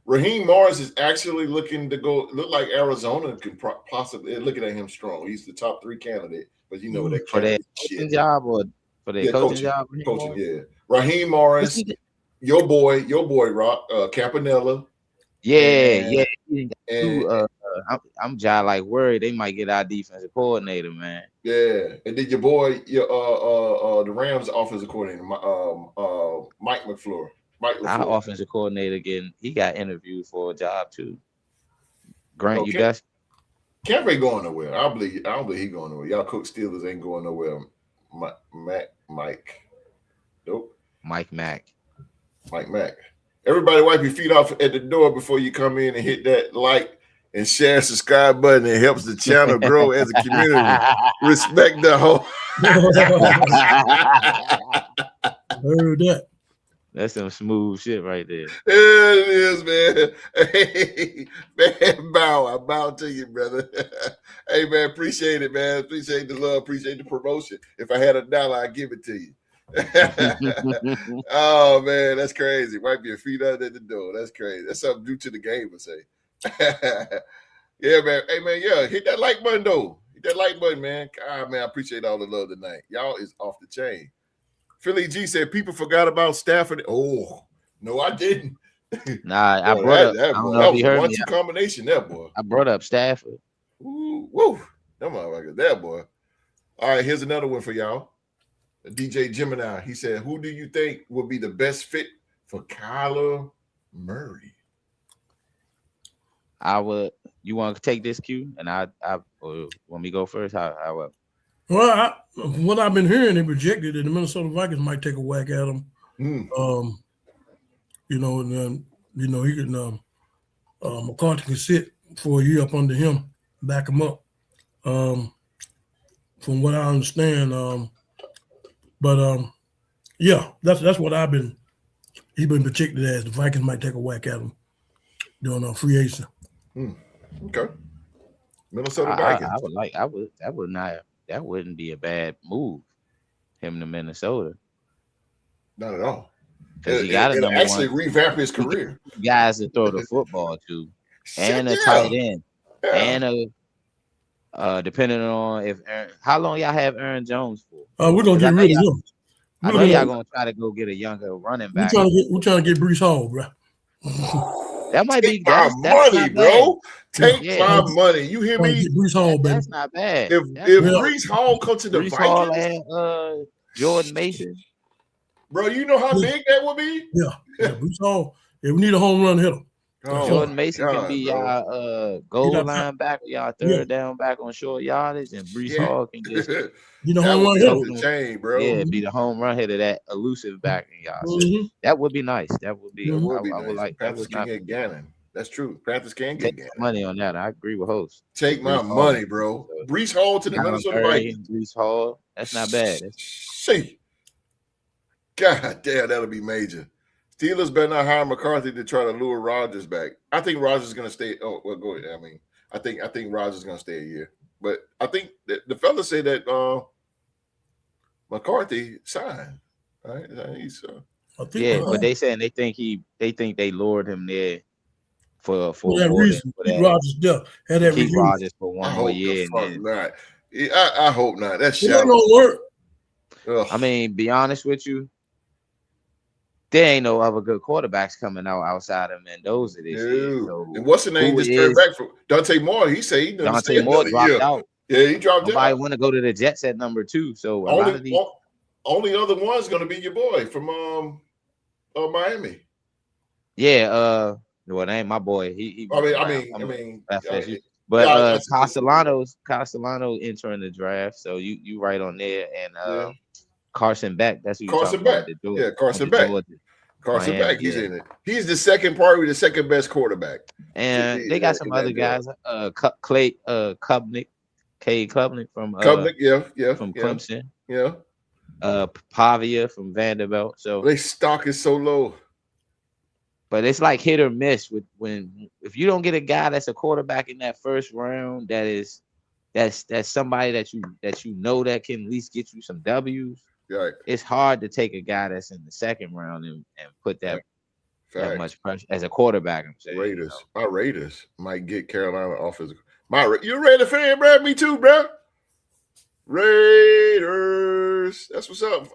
Raheem Morris is actually look like Arizona can possibly looking at him strong. He's the top 3 candidate, but you know that for that job or for the Yeah, coaching job. Coaching, yeah. Raheem Morris, your boy, Rock, Campanella. Yeah. And I'm just like worried they might get our defensive coordinator, man. yeah, and then your boy, the Rams offensive coordinator, Mike LaFleur. Our offensive coordinator he got interviewed for a job too. Grant, you got Camp ain't going nowhere. I don't believe he going nowhere. Y'all Cook Steelers ain't going nowhere. Mike. Nope. Mike Mack. Everybody wipe your feet off at the door before you come in and hit that like and share, subscribe button. It helps the channel grow as a community. Respect the whole. Heard that. That's some smooth shit right there. It is, man. Hey, man, I bow to you, brother. Hey, man, appreciate it, man. Appreciate the love. Appreciate the promotion. If I had $1, I'd give it to you. Oh, man, that's crazy. Wipe your feet out at the door. That's crazy. That's something due to the game, I say. Yeah, man. Hey, man, yeah, hit that like button, though. Hit that like button, man. God, man, I appreciate all the love tonight. Y'all is off the chain. Philly G said people forgot about Stafford. Oh, no, I didn't. Nah, I brought up. I don't know if you heard me. 1-2 combination, that boy. I brought up Stafford. Ooh, woo. That motherfucker, that boy. All right, here's another one for y'all. DJ Gemini. He said, who do you think will be the best fit for Kyler Murray? You want to take this cue? And I when we go first, how Well, what I've been hearing, they projected that the Minnesota Vikings might take a whack at him. And then he can McCarthy can sit for a year up under him, back him up. From what I understand, yeah, that's what he's been projected as. The Vikings might take a whack at him during free agency. Okay, Minnesota Vikings. That wouldn't be a bad move. Him to Minnesota. Not at all. Because he got it'll actually revamp his career. Guys to throw the football to, and a tight end, and depending on how long y'all have Aaron Jones for. We're gonna get rid of him. I know y'all gonna try to go get a younger running back. We're trying to get Breece Hall, bro. That might Take be my money, bro. Take my money. You hear me? Breece Hall, baby. That's not bad. If Breece Hall comes to the Breece Vikings, Hall and Jordan Mason, bro, you know how big that would be? Yeah. Breece Hall. Yeah, we need a home run hitter. Jordan Mason can be y'all goal linebacker, y'all third down back on short yardage, and Breece Hall can just home run hitter. Chain, bro. Yeah, be the home run hitter, that elusive back in y'all. That would be nice. That would be. I would like. Panthers can get Gannon. That's true. Panthers can get Gannon. Money on that. I agree with host. Take my money, bro. Breece Hall to the Minnesota Vikings. Breece Hall. That's not bad. See, God damn, that'll be major. Steelers better not hire McCarthy to try to lure Rodgers back. I think Rodgers is going to stay. Oh, well, go ahead. I mean, I think Rodgers is going to stay a year. But I think that the fellas say that McCarthy signed. Right? But they saying they think they lured him there for that reason. Keep Rodgers there. Keep Rodgers for one more year. Not. I hope not. That's not gonna work. I mean, be honest with you. There ain't no other good quarterbacks coming out outside of Mendoza this year. So and what's the name just turned back from Dante Moore? He said Dante Moore dropped out. Yeah, he dropped out. Nobody want to go to the Jets at number 2. So only other one's going to be your boy from Miami. Yeah, well, that ain't my boy. I mean, but Castellano entering the draft, so you right on there, and Carson Beck. That's who you're Carson Beck. Yeah, Carson Beck. Carson Beck. He's in it. He's probably the second best quarterback. And they got some other guys. Cade Klubnik from from Clemson. Yeah. Pavia from Vanderbilt. So their stock is so low. But it's like hit or miss if you don't get a guy that's a quarterback in that first round, that's somebody that you know that can at least get you some W's. Right. It's hard to take a guy that's in the second round and put that much pressure as a quarterback. I'm saying my Raiders might get Carolina off his. You Raider fan, bro? Me too, bro. Raiders. Raiders. That's what's up.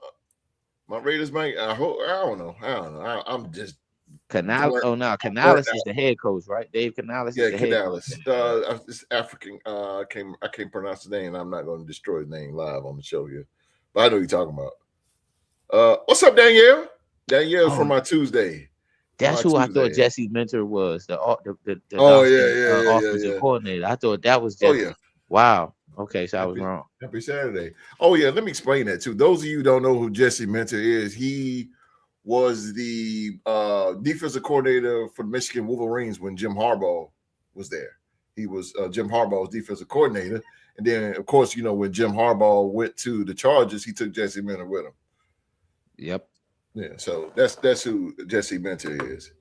My Raiders might. I don't know. I'm just Canales. Oh no, burnt Canales out. is the head coach, right? Dave Canales Yeah, is the head coach. Canales. This African. I can't pronounce the name. I'm not going to destroy his name live on the show here, but I know what you're talking about. What's up, Danielle? Danielle's from my Tuesday. That's who I thought Jesse's mentor was. The offensive coordinator. I thought that was Jesse. Oh yeah. Wow. Okay, so I was wrong. Happy Saturday. Oh yeah, let me explain that too. Those of you who don't know who Jesse Mentor is, he was the defensive coordinator for the Michigan Wolverines when Jim Harbaugh was there. He was Jim Harbaugh's defensive coordinator, and then of course, when Jim Harbaugh went to the Chargers, he took Jesse Mentor with him. Yep. Yeah, so that's who Jesse Mentor is.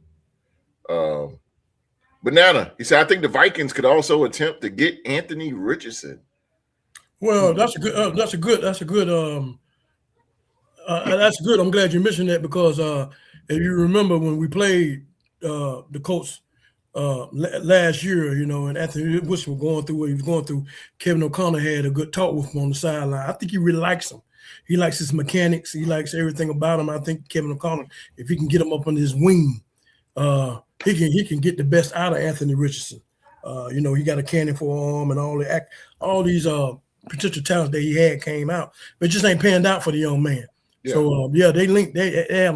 Banana, he said, I think the Vikings could also attempt to get Anthony Richardson. Well, that's good. I'm glad you mentioned that because if you remember when we played the Colts last year, and Anthony Richardson was going through what he was going through, Kevin O'Connor had a good talk with him on the sideline. I think he really likes him. He likes his mechanics. He likes everything about him. I think Kevin O'Connor, if he can get him up on his wing, he can get the best out of Anthony Richardson. He got a cannon for arm and all these potential talents that he had came out, but it just ain't panned out for the young man. Yeah. So they have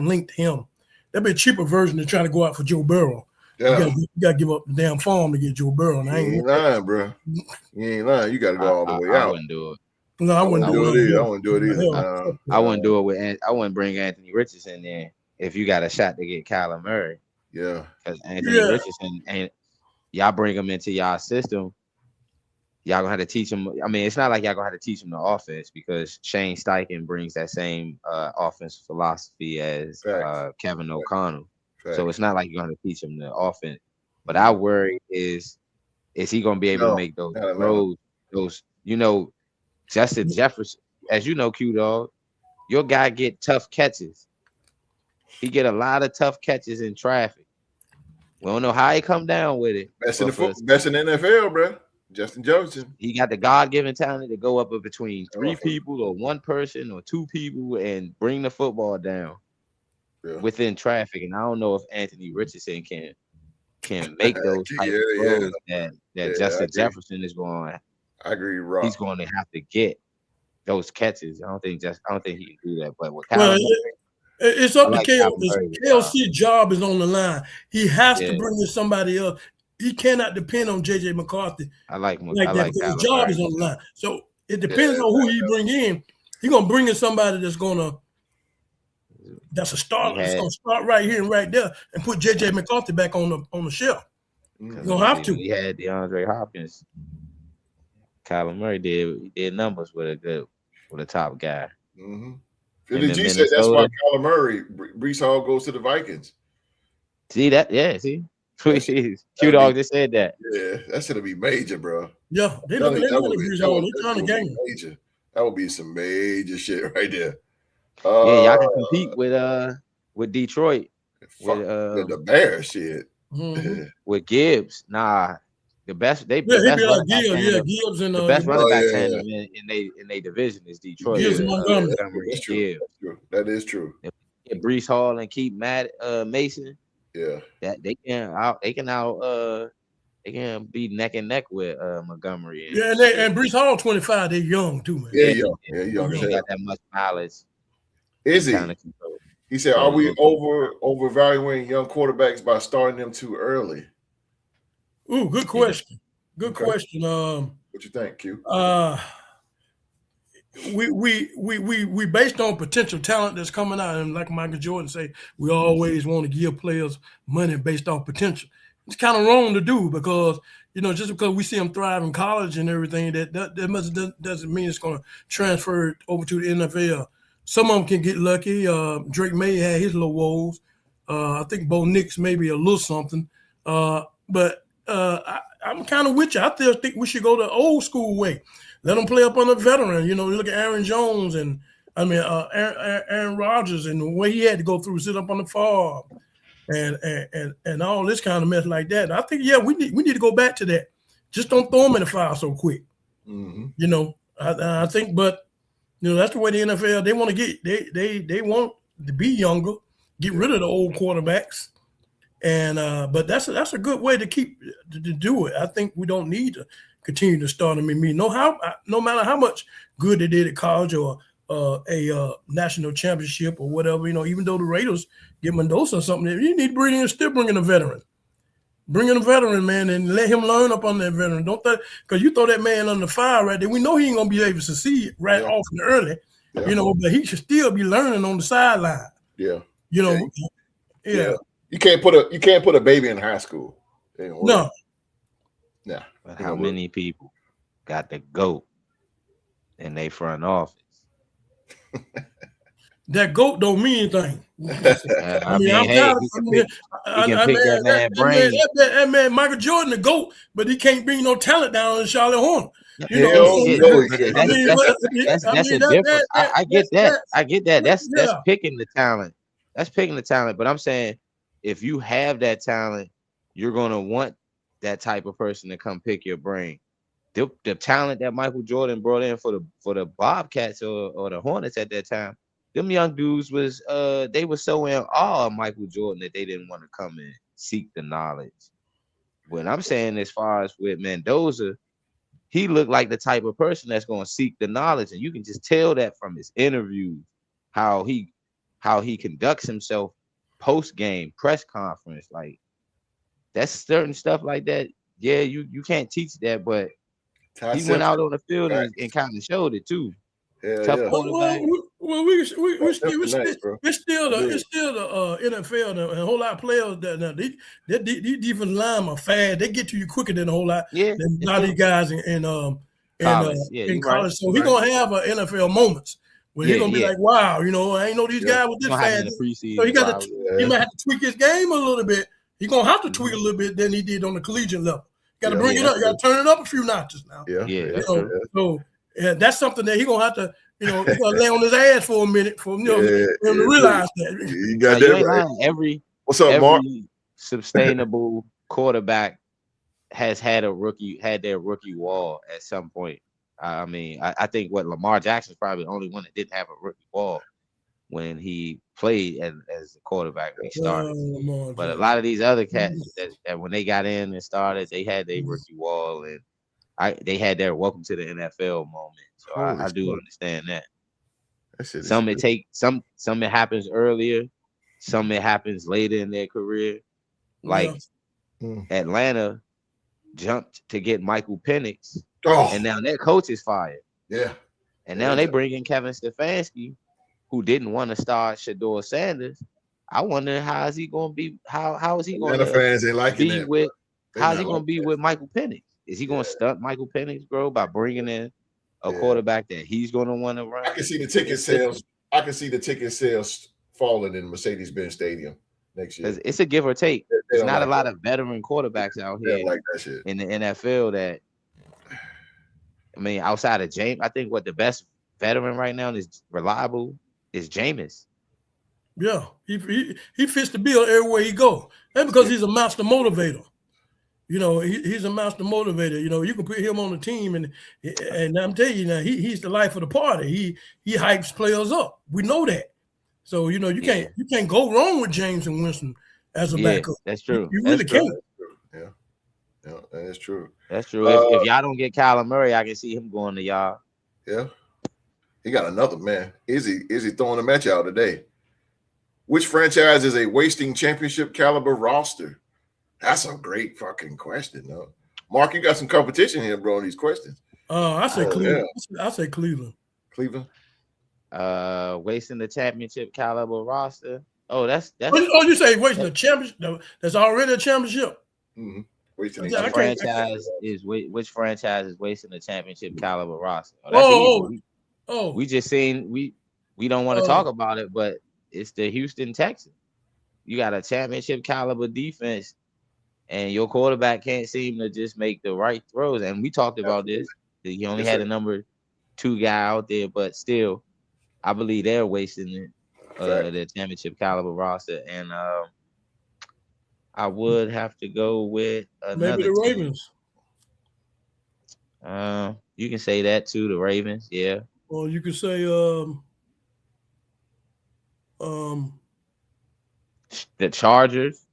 linked him. That'd be a cheaper version of trying to go out for Joe Burrow. Yeah. You gotta give up the damn farm to get Joe Burrow. And you ain't lying, bro. You ain't lying. You gotta go all the way out. I wouldn't do it. No, I wouldn't do it either. I wouldn't do it either. I wouldn't do it with. I wouldn't bring Anthony Richardson in if you got a shot to get Kyler Murray. Yeah, because Anthony Richardson and y'all bring him into y'all system. Y'all gonna have to teach him. I mean, it's not like y'all gonna have to teach him the offense because Shane Steichen brings that same offensive philosophy as Kevin O'Connell. So it's not like you're gonna teach him the offense. But I worry is he gonna be able to make those throws? Justin Jefferson, as you know, Q Dog, your guy get tough catches. He get a lot of tough catches in traffic. We don't know how he come down with it. Best in the NFL, bro. Justin Jefferson. He got the God-given talent to go up between three people or one person or two people and bring the football down within traffic. And I don't know if Anthony Richardson can make those type of throws that Justin Jefferson is going. I agree, Rob. He's going to have to get those catches. I don't think he can do that. But with it's up to KLC's job is on the line. He has to bring in somebody else. He cannot depend on JJ McCarthy. I like that because his job is on the line. So it depends on who he bring in. He's gonna bring in somebody that's a starter. That's gonna start right here and right there and put JJ McCarthy back on the shelf. You're gonna have to. He had DeAndre Hopkins. Kyler Murray did numbers with a top guy. Mm-hmm. Philly G said that's why Kyler Murray, Breece Hall goes to the Vikings. See that? Yeah, see? Q-Dog just said that. Yeah, that's going to be major, bro. Yeah, they're trying to game. Major. That would be some major shit right there. Y'all can compete with Detroit. With the Bears shit. Mm-hmm. With Gibbs. Nah. The best Gibbs and the best running back tandem in their division is Detroit. Gibbs and Montgomery. That's true. That is true. If Breece Hall and keep Mason, that they can be neck and neck with Montgomery. And Breece Hall 25. They're young too, man. Yeah, young. He got that much knowledge. Is he? He said, "Are we overvaluing young quarterbacks by starting them too early?" Ooh, good question. Good question. What you think, Q? We based on potential talent that's coming out, and like Michael Jordan say, we always want to give players money based off potential. It's kind of wrong to do because just because we see them thrive in college and everything, that doesn't mean it's going to transfer over to the NFL. Some of them can get lucky. Drake May had his little woes. I think Bo Nix maybe a little something, but. I'm kind of with you. I still think we should go the old school way. Let them play up on the veteran. You look at Aaron Jones and Aaron Rodgers and the way he had to go through, sit up on the farm, and all this kind of mess like that. And I think we need to go back to that. Just don't throw them in the fire so quick. Mm-hmm. I think, but You know, that's the way the NFL, they want to get, they want to be younger, get rid of the old quarterbacks. And but that's a good way to keep to do it. I think we don't need to continue to start them in me. No matter how much good they did at college or a national championship or whatever, you know, even though the Raiders get Mendoza or something, you need to still bring in a veteran. Bring in a veteran, man, and let him learn up on that veteran. Don't that, because you throw that man under fire right there. We know he ain't gonna be able to succeed right off in the early, you know, but he should still be learning on the sideline. Yeah. You know, yeah. You can't put a baby in high school. No. Yeah. But how many people got the GOAT in their front office? That GOAT don't mean anything. I mean, hey, he can pick that man's brain. That man, Michael Jordan, the GOAT, but he can't bring no talent down in Charlotte Hornets. You That's a difference. I get that. I get that. That's picking the talent. That's picking the talent. But I'm saying, if you have that talent, you're gonna want that type of person to come pick your brain. The talent that Michael Jordan brought in for the Bobcats or the Hornets at that time, them young dudes was they were so in awe of Michael Jordan that they didn't want to come and seek the knowledge. When I'm saying, as far as with Mendoza, he looked like the type of person that's going to seek the knowledge, and you can just tell that from his interviews, how he conducts himself post game press conference. Like, that's certain stuff like that. Yeah, you can't teach that, but he went out on the field and kind of showed it too. Tough quarterback. Well, it's still the NFL. And a whole lot of players that these defensive linemen are fast. They get to you quicker than a whole lot. Yeah, than a lot of these guys in college. Right. So he's gonna have an NFL moments where he's gonna be like, wow, you know, I ain't know these guys were this fast. So he got he might have to tweak his game a little bit. He's gonna have to tweak a little bit than he did on the collegiate level. Got to bring it up. You got to turn it up a few notches now. So that's something that he's gonna have to, you know, he's gonna lay on his ass for a minute for him to realize that. You got that right. What's up, Mark? Sustainable quarterback has had their rookie wall at some point. I mean, I think Lamar Jackson's probably the only one that didn't have a rookie wall when he played as a quarterback when he started. But a lot of these other cats that when they got in and started, they had their rookie wall, and they had their welcome to the NFL moment. So I do understand that. Some it happens earlier, some it happens later in their career. Like Atlanta jumped to get Michael Penix, and now their coach is fired. Yeah. And now they bring in Kevin Stefanski, who didn't want to start Shedeur Sanders. I wonder how is he going to be? How is he going to be with? How's he going to be with Michael Penix? Is he going to stunt Michael Penix, bro, by bringing in a quarterback that he's going to want to run? I can see the ticket sales. I can see the ticket sales falling in Mercedes-Benz Stadium next year. It's a give or take. There's not a lot of veteran quarterbacks out here like that shit in the NFL that. I mean, outside of James, I think the best veteran right now is reliable is Jameis. Yeah, he fits the bill everywhere he go. That's because he's a master motivator. You know, he's a master motivator. You know, you can put him on the team, and I'm telling you now, he's the life of the party. He hypes players up. We know that. So you know, you can't go wrong with James and Winston as a backup. That's true. You really can't. Yeah, that is true. That's true. If y'all don't get Kyler Murray, I can see him going to y'all. Yeah, he got another man. Is he throwing a match out today? Which franchise is a wasting championship caliber roster? That's a great fucking question, though. Mark, you got some competition here, bro, on these questions. I say Cleveland. Yeah. I say Cleveland. Cleveland. Wasting the championship caliber roster. Oh, that's. Oh, you say wasting the championship? That's already a championship. Mm-hmm. Which franchise is wasting the championship caliber roster? We just seen we don't want to talk about it, but it's the Houston Texans. You got a championship caliber defense, and your quarterback can't seem to just make the right throws. And we talked about this. He only had a number 2 guy out there, but still, I believe they're wasting the championship caliber roster. And I would have to go with another maybe the Ravens. You can say that too, the Ravens. Yeah. Or you could say The Chargers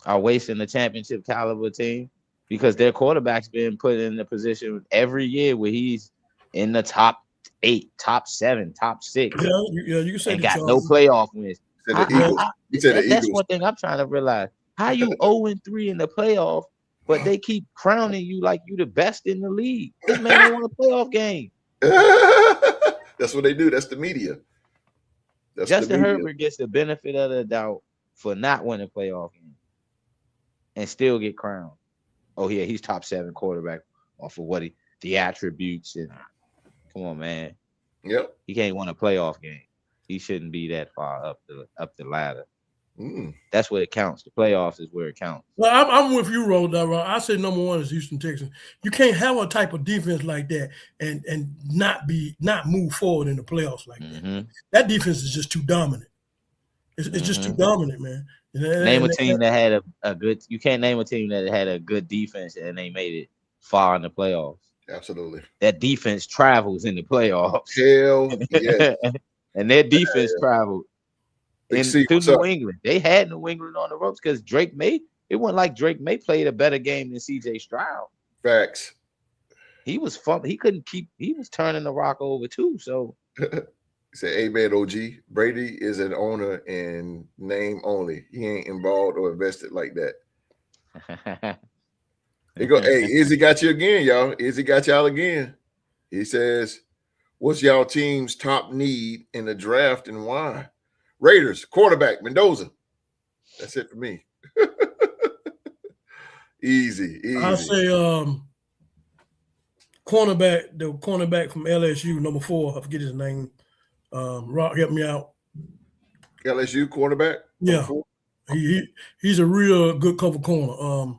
are wasting the championship caliber team because their quarterback's been put in the position every year where he's in the top 8, top 7, top 6, you can say and the got no Chargers. playoff wins. Said the Eagles. You said the That's Eagles. one thing I'm trying to realize. How you 0-3 in the playoff, but they keep crowning you like you the best in the league? This man ain't won a playoff game. That's what they do. That's the media. That's Justin the media. Herbert gets the benefit of the doubt for not winning a playoff game and still get crowned. Oh yeah, he's top 7 quarterback off of what the attributes and come on, man. Yep. He can't win a playoff game. He shouldn't be that far up the ladder. That's where it counts. The playoffs is where it counts. Well, I'm with you, Ron. I say number 1 is Houston Texans. You can't have a type of defense like that and not move forward in the playoffs like that. That defense is just too dominant. It's just too dominant, man. Name a team that had a good. You can't name a team that had a good defense and they made it far in the playoffs. Absolutely. That defense travels in the playoffs. Hell yeah. And their defense traveled to New up? England. They had New England on the ropes because Drake May. It wasn't like Drake May played a better game than C.J. Stroud. Facts. He was fun. He couldn't keep. He was turning the rock over too. So. Say, amen, OG. Brady is an owner in name only. He ain't involved or invested like that. They go, hey, Izzy got you again, y'all. Izzy got y'all again. He says, what's y'all team's top need in the draft and why? Raiders, quarterback, Mendoza. That's it for me. Easy. I'll say the cornerback from LSU, number 4. I forget his name. Rock, help me out. LSU quarterback? Yeah. He's a real good cover corner.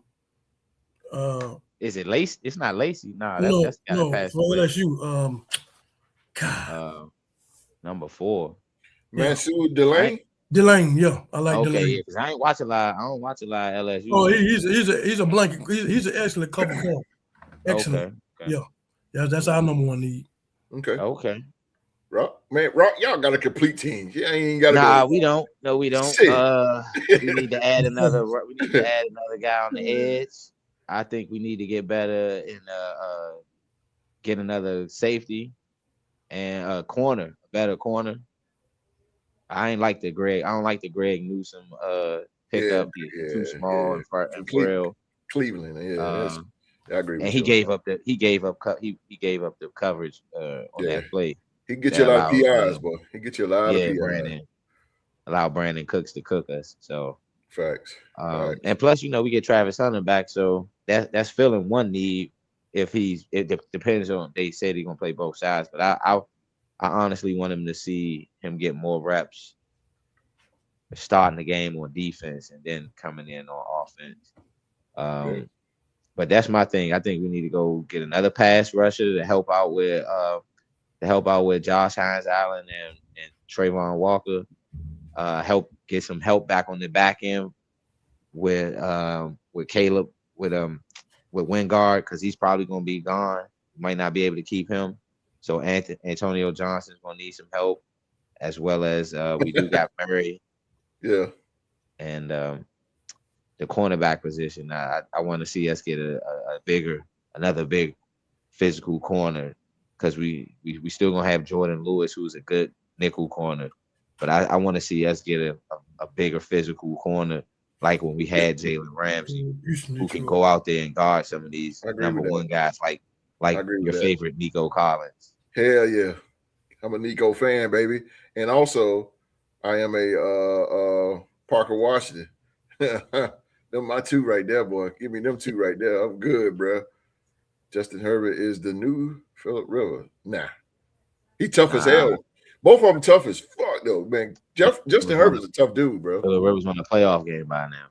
Is it Lacey? It's not Lacey. Nah, that's no, for LSU. Number 4. Mansur Delane? Delane, yeah. I like Delane. Okay, because I don't watch a lot of LSU. Oh, he's a blanket. He's an excellent cover corner. Excellent. Okay. Yeah. That's our number 1 need. Okay. Rock, y'all got a complete team. Yeah, ain't got to go. We don't. No, we don't. We need to add another. We need to add another guy on the edge. I think we need to get better in get another safety and a better corner. I don't like the Greg Newsome pickup. Too small and frail. Cleveland, I agree. And he gave up the coverage on that play. He can get you a lot of PIs, boy. He get you a lot of PIs. Allow Brandon Cooks to cook us. So facts. And plus, we get Travis Hunter back, so that's filling one need. It depends on. They said he's gonna play both sides, but I honestly want him to see him get more reps, starting the game on defense and then coming in on offense. But that's my thing. I think we need to go get another pass rusher to help out with Josh Hines Allen and Trayvon Walker. Get some help back on the back end with Caleb with Wingard, because he's probably gonna be gone. Might not be able to keep him. So Antonio Johnson's gonna need some help, as well as we do got Murray. Yeah. And the cornerback position, I want to see us get another big physical corner, because we still gonna have Jordan Lewis, who's a good nickel corner, but I want to see us get a bigger physical corner, like when we had Jalen Ramsey, who can go out there and guard some of these number 1 guys, like your favorite Nico Collins. Hell yeah, I'm a Nico fan, baby, and also I am a Parker Washington. Them my 2 right there, boy. Give me them 2 right there. I'm good, bro. Justin Herbert is the new Phillip Rivers. Nah, he tough as hell. Both of them tough as fuck, though, man. Justin Herbert's a tough dude, bro. Phillip Rivers won a playoff game by now.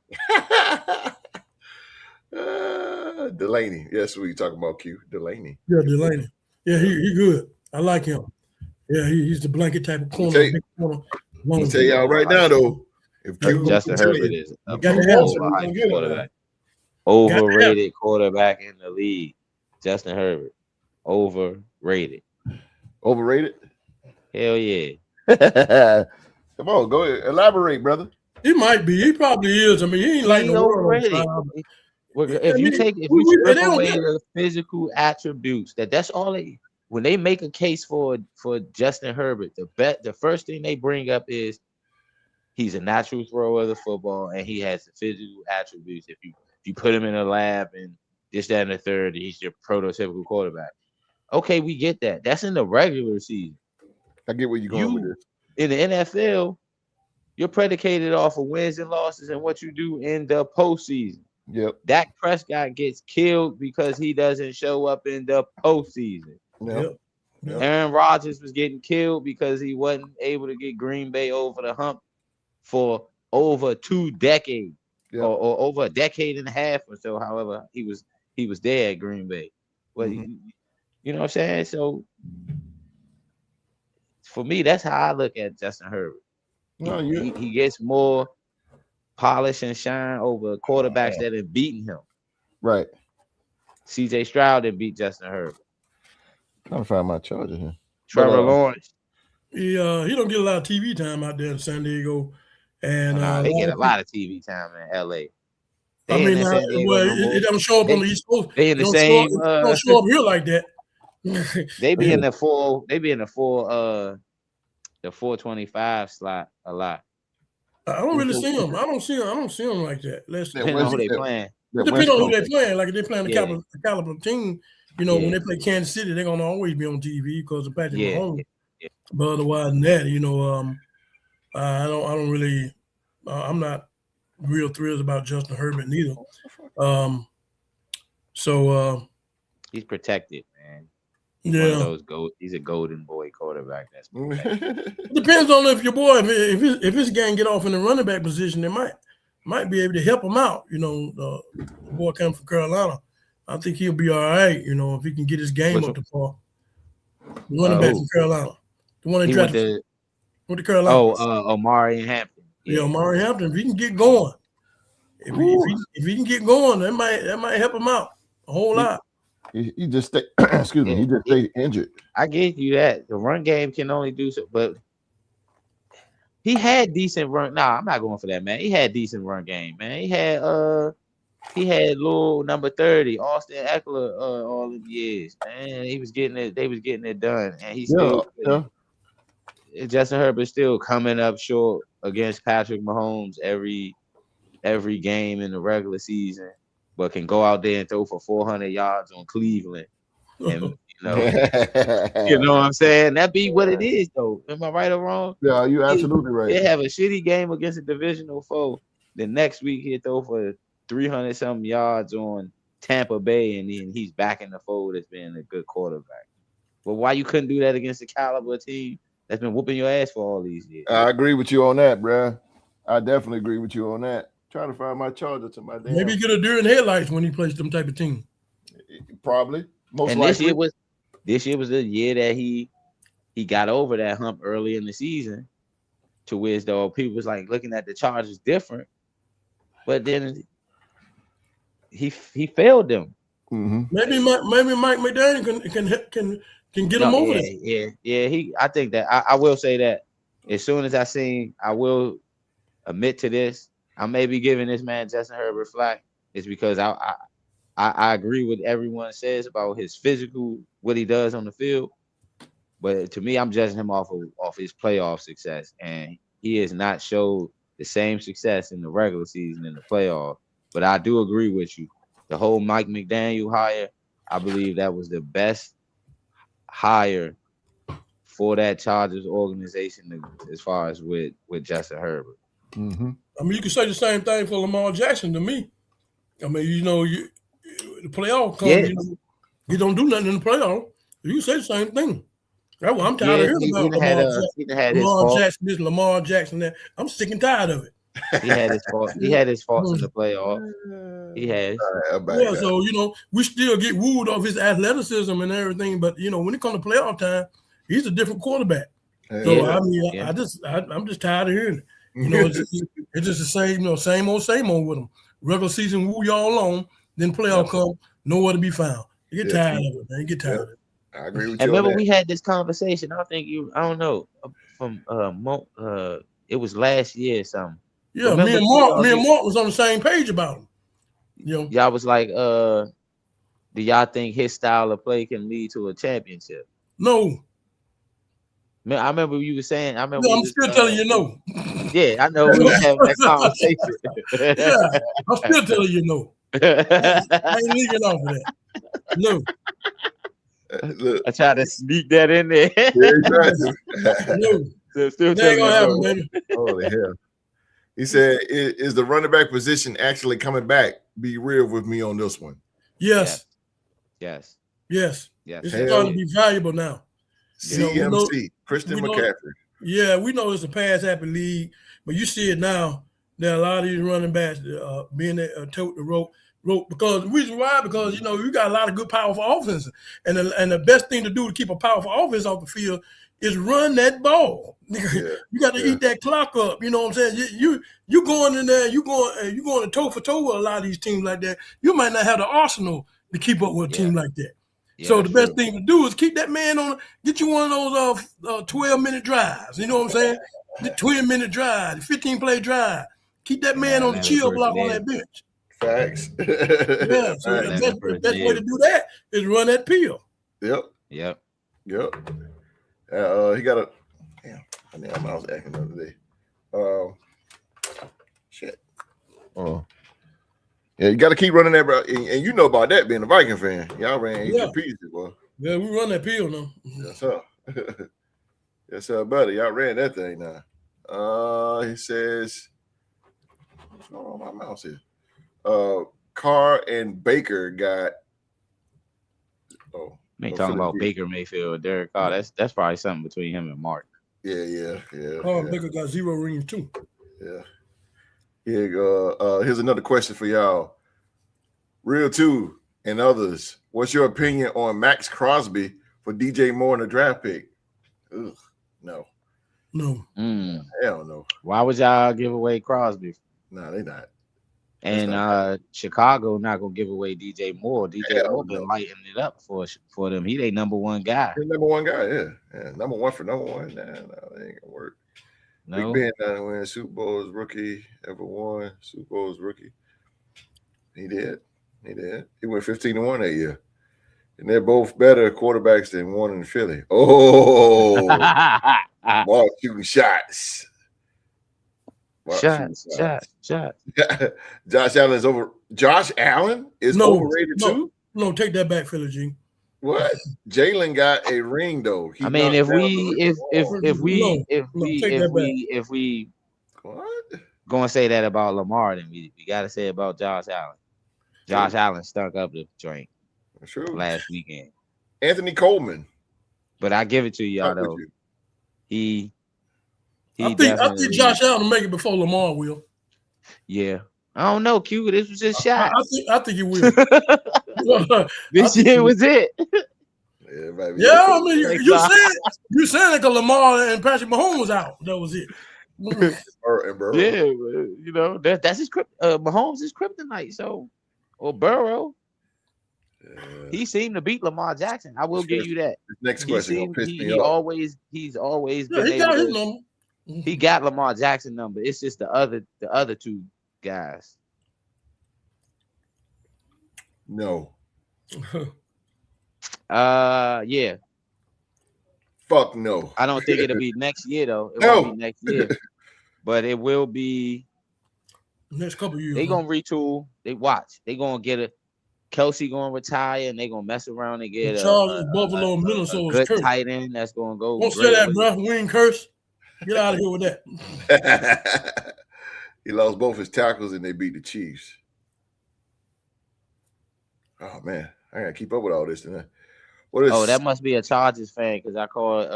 Delaney. Yes, we talking about Q. Delaney. Yeah, Delaney. Yeah, he good. I like him. Yeah, he's the blanket type of corner. I'm gonna tell y'all right now, though. If Justin Herbert is a quarterback. Overrated quarterback in the league. Justin Herbert. Overrated. Overrated? Hell yeah. Come on, go ahead. Elaborate, brother. He might be. He probably is. I mean, he ain't lighting He the world on overrated. fire. If you strip away the physical attributes, that's all they. When they make a case for Justin Herbert, the first thing they bring up is he's a natural thrower of the football and he has the physical attributes. If you put him in a lab and this, that, and the third, he's your prototypical quarterback. Okay, we get that. That's in the regular season. I get where you're going with this. In the NFL, you're predicated off of wins and losses and what you do in the postseason. Yep. Dak Prescott gets killed because he doesn't show up in the postseason. Yep. Aaron Rodgers was getting killed because he wasn't able to get Green Bay over the hump for over 2 decades, or over a decade and a half or so. However, he was there at Green Bay. But you know what I'm saying? So for me, that's how I look at Justin Herbert. He gets more polish and shine over quarterbacks that have beaten him. Right. C.J. Stroud didn't beat Justin Herbert. I'm trying to find my charger here. Trevor Lawrence. He don't get a lot of TV time out there in San Diego. And they get a lot of TV time in L.A. It don't show up on the East Coast. They in the same. Don't show up here like that. They be in the 425 slot a lot. I don't really see them. I don't see them like that. Depending on who they playing. Depending on who they playing. Like if they playing the caliber team, when they play Kansas City, they're gonna always be on TV because of Patrick Mahomes. Yeah. But otherwise than that, I don't really. I'm not real thrilled about Justin Herbert neither. He's protected, man. Yeah, he's a golden boy quarterback. That's it depends on if your boy, if his gang get off in the running back position, they might be able to help him out. The boy coming from Carolina, I think he'll be all right. If he can get his game up to par. The running back from Carolina, the one that drafted with the Carolina. Omari and Hampton. Yeah, Omari Hampton. If he can get going, if he can get going, that might help him out a whole lot. He just stay. Excuse me. He just stay injured. I get you that the run game can only do so, but he had decent run. Nah, I'm not going for that, man. He had decent run game, man. He had little number 30, Austin Eckler, all of the years, man. He was getting it. They was getting it done, and he's still. Justin Herbert still coming up short against Patrick Mahomes every game in the regular season, but can go out there and throw for 400 yards on Cleveland. And you know what I'm saying? That be what it is, though. Am I right or wrong? Yeah, you're absolutely right. They have a shitty game against a divisional foe. The next week he'll throw for 300-something yards on Tampa Bay, and then he's back in the fold as being a good quarterback. But why you couldn't do that against the caliber team that's been whooping your ass for all these years? I agree with you on that, bro. I definitely agree with you on that. Trying to find my charger to my damn. Maybe he get a deer in headlights when he plays them type of team. Probably. Most and likely. This year was the year that he got over that hump early in the season, to where though people was like looking at the Chargers different, but then he failed them. Mm-hmm. Maybe Mike McDermott can get him over there. Yeah. I think that I will say that as soon as I will admit to this. I may be giving this man Justin Herbert flack. It's because I agree with everyone says about his physical, what he does on the field. But to me, I'm judging him off his playoff success, and he has not showed the same success in the regular season in the playoff. But I do agree with you. The whole Mike McDaniel hire, I believe that was the best hire for that Chargers organization as far as with Justin Herbert. Mm-hmm. I mean, you can say the same thing for Lamar Jackson to me. I mean, the playoff comes, he don't do nothing in the playoff. You can say the same thing. That's what I'm tired of hearing about Lamar Jackson. That I'm sick and tired of it. He had his faults. He had his faults in the playoff. He has. Yeah, so we still get wooed off his athleticism and everything, but when it comes to playoff time, he's a different quarterback. So I mean, I'm just tired of hearing it. It's just the same, same old with him. Regular season woo y'all on, then playoff come, nowhere to be found. You get tired of it, man. You get tired of it. I agree with And you on remember, that. we had this conversation. I don't know, from it was last year or something. Yeah, Remember, me and Mark was on the same page about him. You know, y'all was like, do y'all think his style of play can lead to a championship? no. I remember you were saying. I remember Yeah, we I'm was. still telling you no. Yeah, I know we was having that conversation. Yeah, I'm still telling you no. I ain't leaving off of that. No. Look, I tried to sneak that in there. yeah, you tried to. No. Still That ain't telling you gonna happen, no. baby. Holy hell. He said, is the running back position actually coming back? Be real with me on this one. Yes. Yes. Yes. Yes. It's Hell. starting to be valuable now. CMC, Christian McCaffrey. Yeah, we know it's a pass happy league, but you see it now. There are a lot of these running backs being tote the rope because the reason why, because you got a lot of good powerful offenses, and the best thing to do to keep a powerful offense off the field is run that ball. Yeah, you got to eat that clock up. You know what I'm saying? You going in there, you going toe for toe with a lot of these teams like that. You might not have the arsenal to keep up with a team like that. Yeah, so the best thing to do is keep that man on. Get you one of those 12-minute drives. You know what I'm saying? The 20-minute drive, the 15-play drive. Keep that man on the chill block on that bench. Facts. Yeah. So the best way to do that is run that peel. Yep. Yep. He got a. Damn, I was acting the other day. Shit. Yeah, you got to keep running that, bro. And you know about that being a Viking fan. Y'all ran your pieces, boy. Yeah, we run that peel now. Yes, sir. Yes, sir, buddy. Y'all ran that thing now. He says, what's going on with my mouse here? Carr and Baker got. We ain't talking about Baker Mayfield, Derek Carr. That's probably something between him and Mark. Yeah. Carr and Baker got 0 rings too. Yeah. Here you go. Here's another question for y'all. Real 2 and others. What's your opinion on Max Crosby for DJ Moore in the draft pick? Ugh, no. Hell no. Why would y'all give away Crosby? No, they not. And Chicago not gonna give away DJ Moore. DJ Moore been lighting it up for them. He their number one guy. He's number one guy, yeah. Number one for number one. Nah, that ain't gonna work. No. Big Ben down win Super Bowl's rookie ever won. Super Bowl's rookie. He did. He went 15-1 that year. And they're both better quarterbacks than one in Philly. Oh, Mark shooting shots. Shots. Josh Allen is over. Josh Allen is overrated too? No, take that back, Philly G. What? Jalen got a ring though. I mean, if we gonna say that about Lamar, then we gotta say about Josh Allen. Josh Allen stunk up the joint last weekend. Anthony Coleman. But I give it to y'all though. I think Josh Allen will make it before Lamar will. Yeah. I don't know, Q. This was just shot. I think he will. This year was it. Yeah, I mean, you said it because Lamar and Patrick Mahomes was out. That was it. Yeah, that's his Mahomes is kryptonite. So, or Burrow, he seemed to beat Lamar Jackson. I will give you that. Next question. He's always been he got his number. He got Lamar Jackson number. It's just the other two guys. No. Yeah. Fuck no. I don't think it'll be next year though. It won't be next year. But it will be next couple years. They gonna retool. They watch. They gonna get a Kelsey gonna retire and they gonna mess around and get Buffalo, Minnesota. Good tight end that's gonna go. Don't say that, bro. We ain't curse. Get out of here with that. He lost both his tackles and they beat the Chiefs. Oh man, I gotta keep up with all this tonight. That must be a Chargers fan because I called.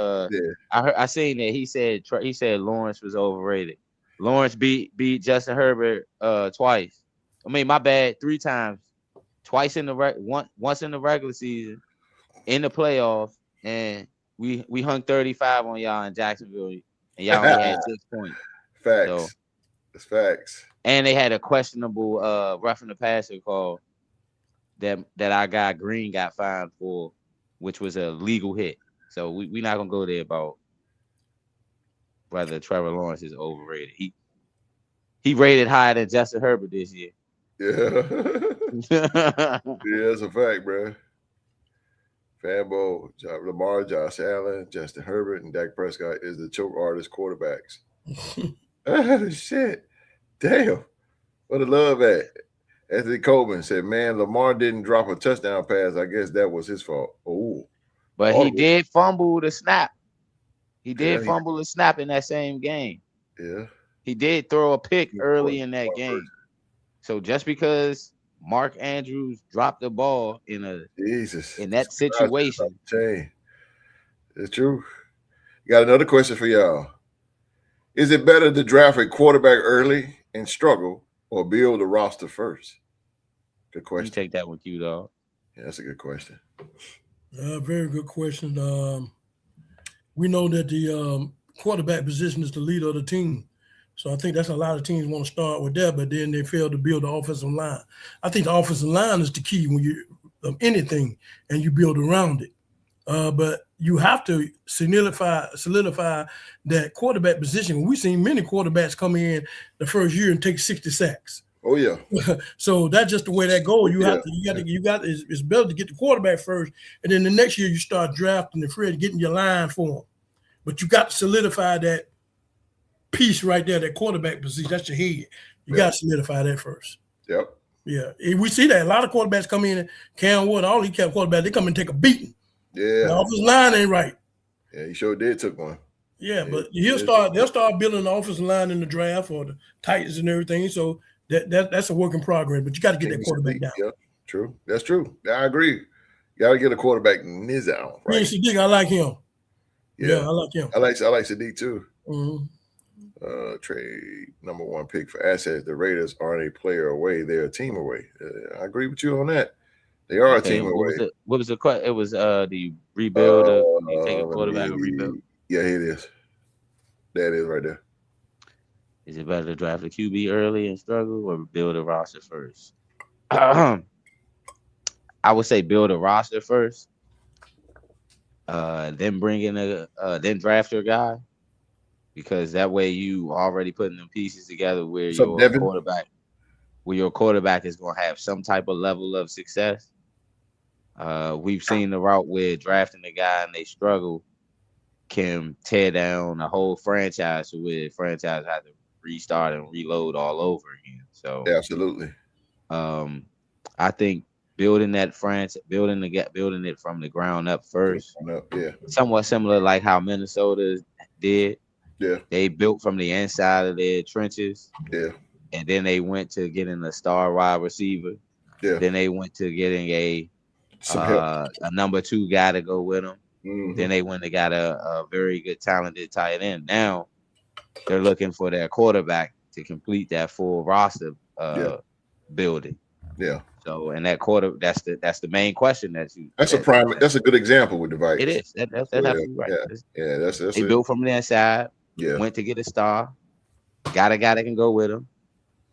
I seen that he said Lawrence was overrated. Lawrence beat Justin Herbert twice. I mean, my bad, 3 times. Twice in the once in the regular season, in the playoffs, and we hung 35 on y'all in Jacksonville, and y'all only had 6 points. Facts. So, it's facts. And they had a questionable roughing the passer call that our guy Green got fined for. which was a legal hit. So we're not gonna go there about whether Trevor Lawrence is overrated. He rated higher than Justin Herbert this year. Yeah. Yeah, that's a fact, bro. Fanbo, Lamar, Josh Allen, Justin Herbert, and Dak Prescott is the choke artist quarterbacks. Shit. Damn. What a love at. Anthony Coleman said, man, Lamar didn't drop a touchdown pass. I guess that was his fault. Oh. But he did fumble the snap. He did Yeah, fumble the snap in that same game. Yeah. He did throw a pick early in that game. So just because Mark Andrews dropped the ball in that situation. It's true. Got another question for y'all. Is it better to draft a quarterback early and struggle or build a roster first? Good question. You take that one, Q, dog. Yeah, that's a good question. Very good question. We know that the quarterback position is the leader of the team. So I think that's a lot of teams want to start with that, but then they fail to build the offensive line. I think the offensive line is the key when you anything and you build around it. But you have to solidify that quarterback position. We've seen many quarterbacks come in the first year and take 60 sacks. Oh yeah. So that's just the way that goes. It's better to get the quarterback first, and then the next year you start drafting the free, getting your line for them. But you got to solidify that piece right there, that quarterback position. That's your head. You got to solidify that first. Yep. Yeah, we see that a lot of quarterbacks come in. Cam Wood, all these quarterbacks, they come and take a beating. Yeah. The offensive line ain't right. Yeah, he sure did took one. Yeah, but they'll start building the offensive line in the draft or the Titans and everything. So that's a work in progress. But you got to get that quarterback down. Yeah, true. That's true. I agree. You got to get a quarterback nizzle. Right? Sadiq, I like him. Yeah, I like him. I like Sadiq too. Mm-hmm. Trade number one pick for assets. The Raiders aren't a player away; they're a team away. I agree with you on that. They are a team away. What was the question? It was the rebuild. You take a quarterback and rebuild. Yeah, it is. That is right there. Is it better to draft a QB early and struggle or build a roster first? I would say build a roster first. Then bring in then draft your guy, because that way you already putting them pieces together where your quarterback is going to have some type of level of success. We've seen the route where drafting a guy and they struggle can tear down a whole franchise, where the franchise has to restart and reload all over again. So absolutely, I think building it from the ground up first. Yeah, somewhat similar like how Minnesota did. Yeah, they built from the inside of their trenches. Yeah, and then they went to getting a star wide receiver. Yeah, then they went to getting a number 2 guy to go with them. Mm-hmm. Then they went and got a very good talented tight end. Now they're looking for their quarterback to complete that full roster building. Yeah. So, and that's the main question that's a good example with the Vikings. It is. That's absolutely right. Yeah, that's they built from the inside. Yeah. Went to get a star. Got a guy that can go with him.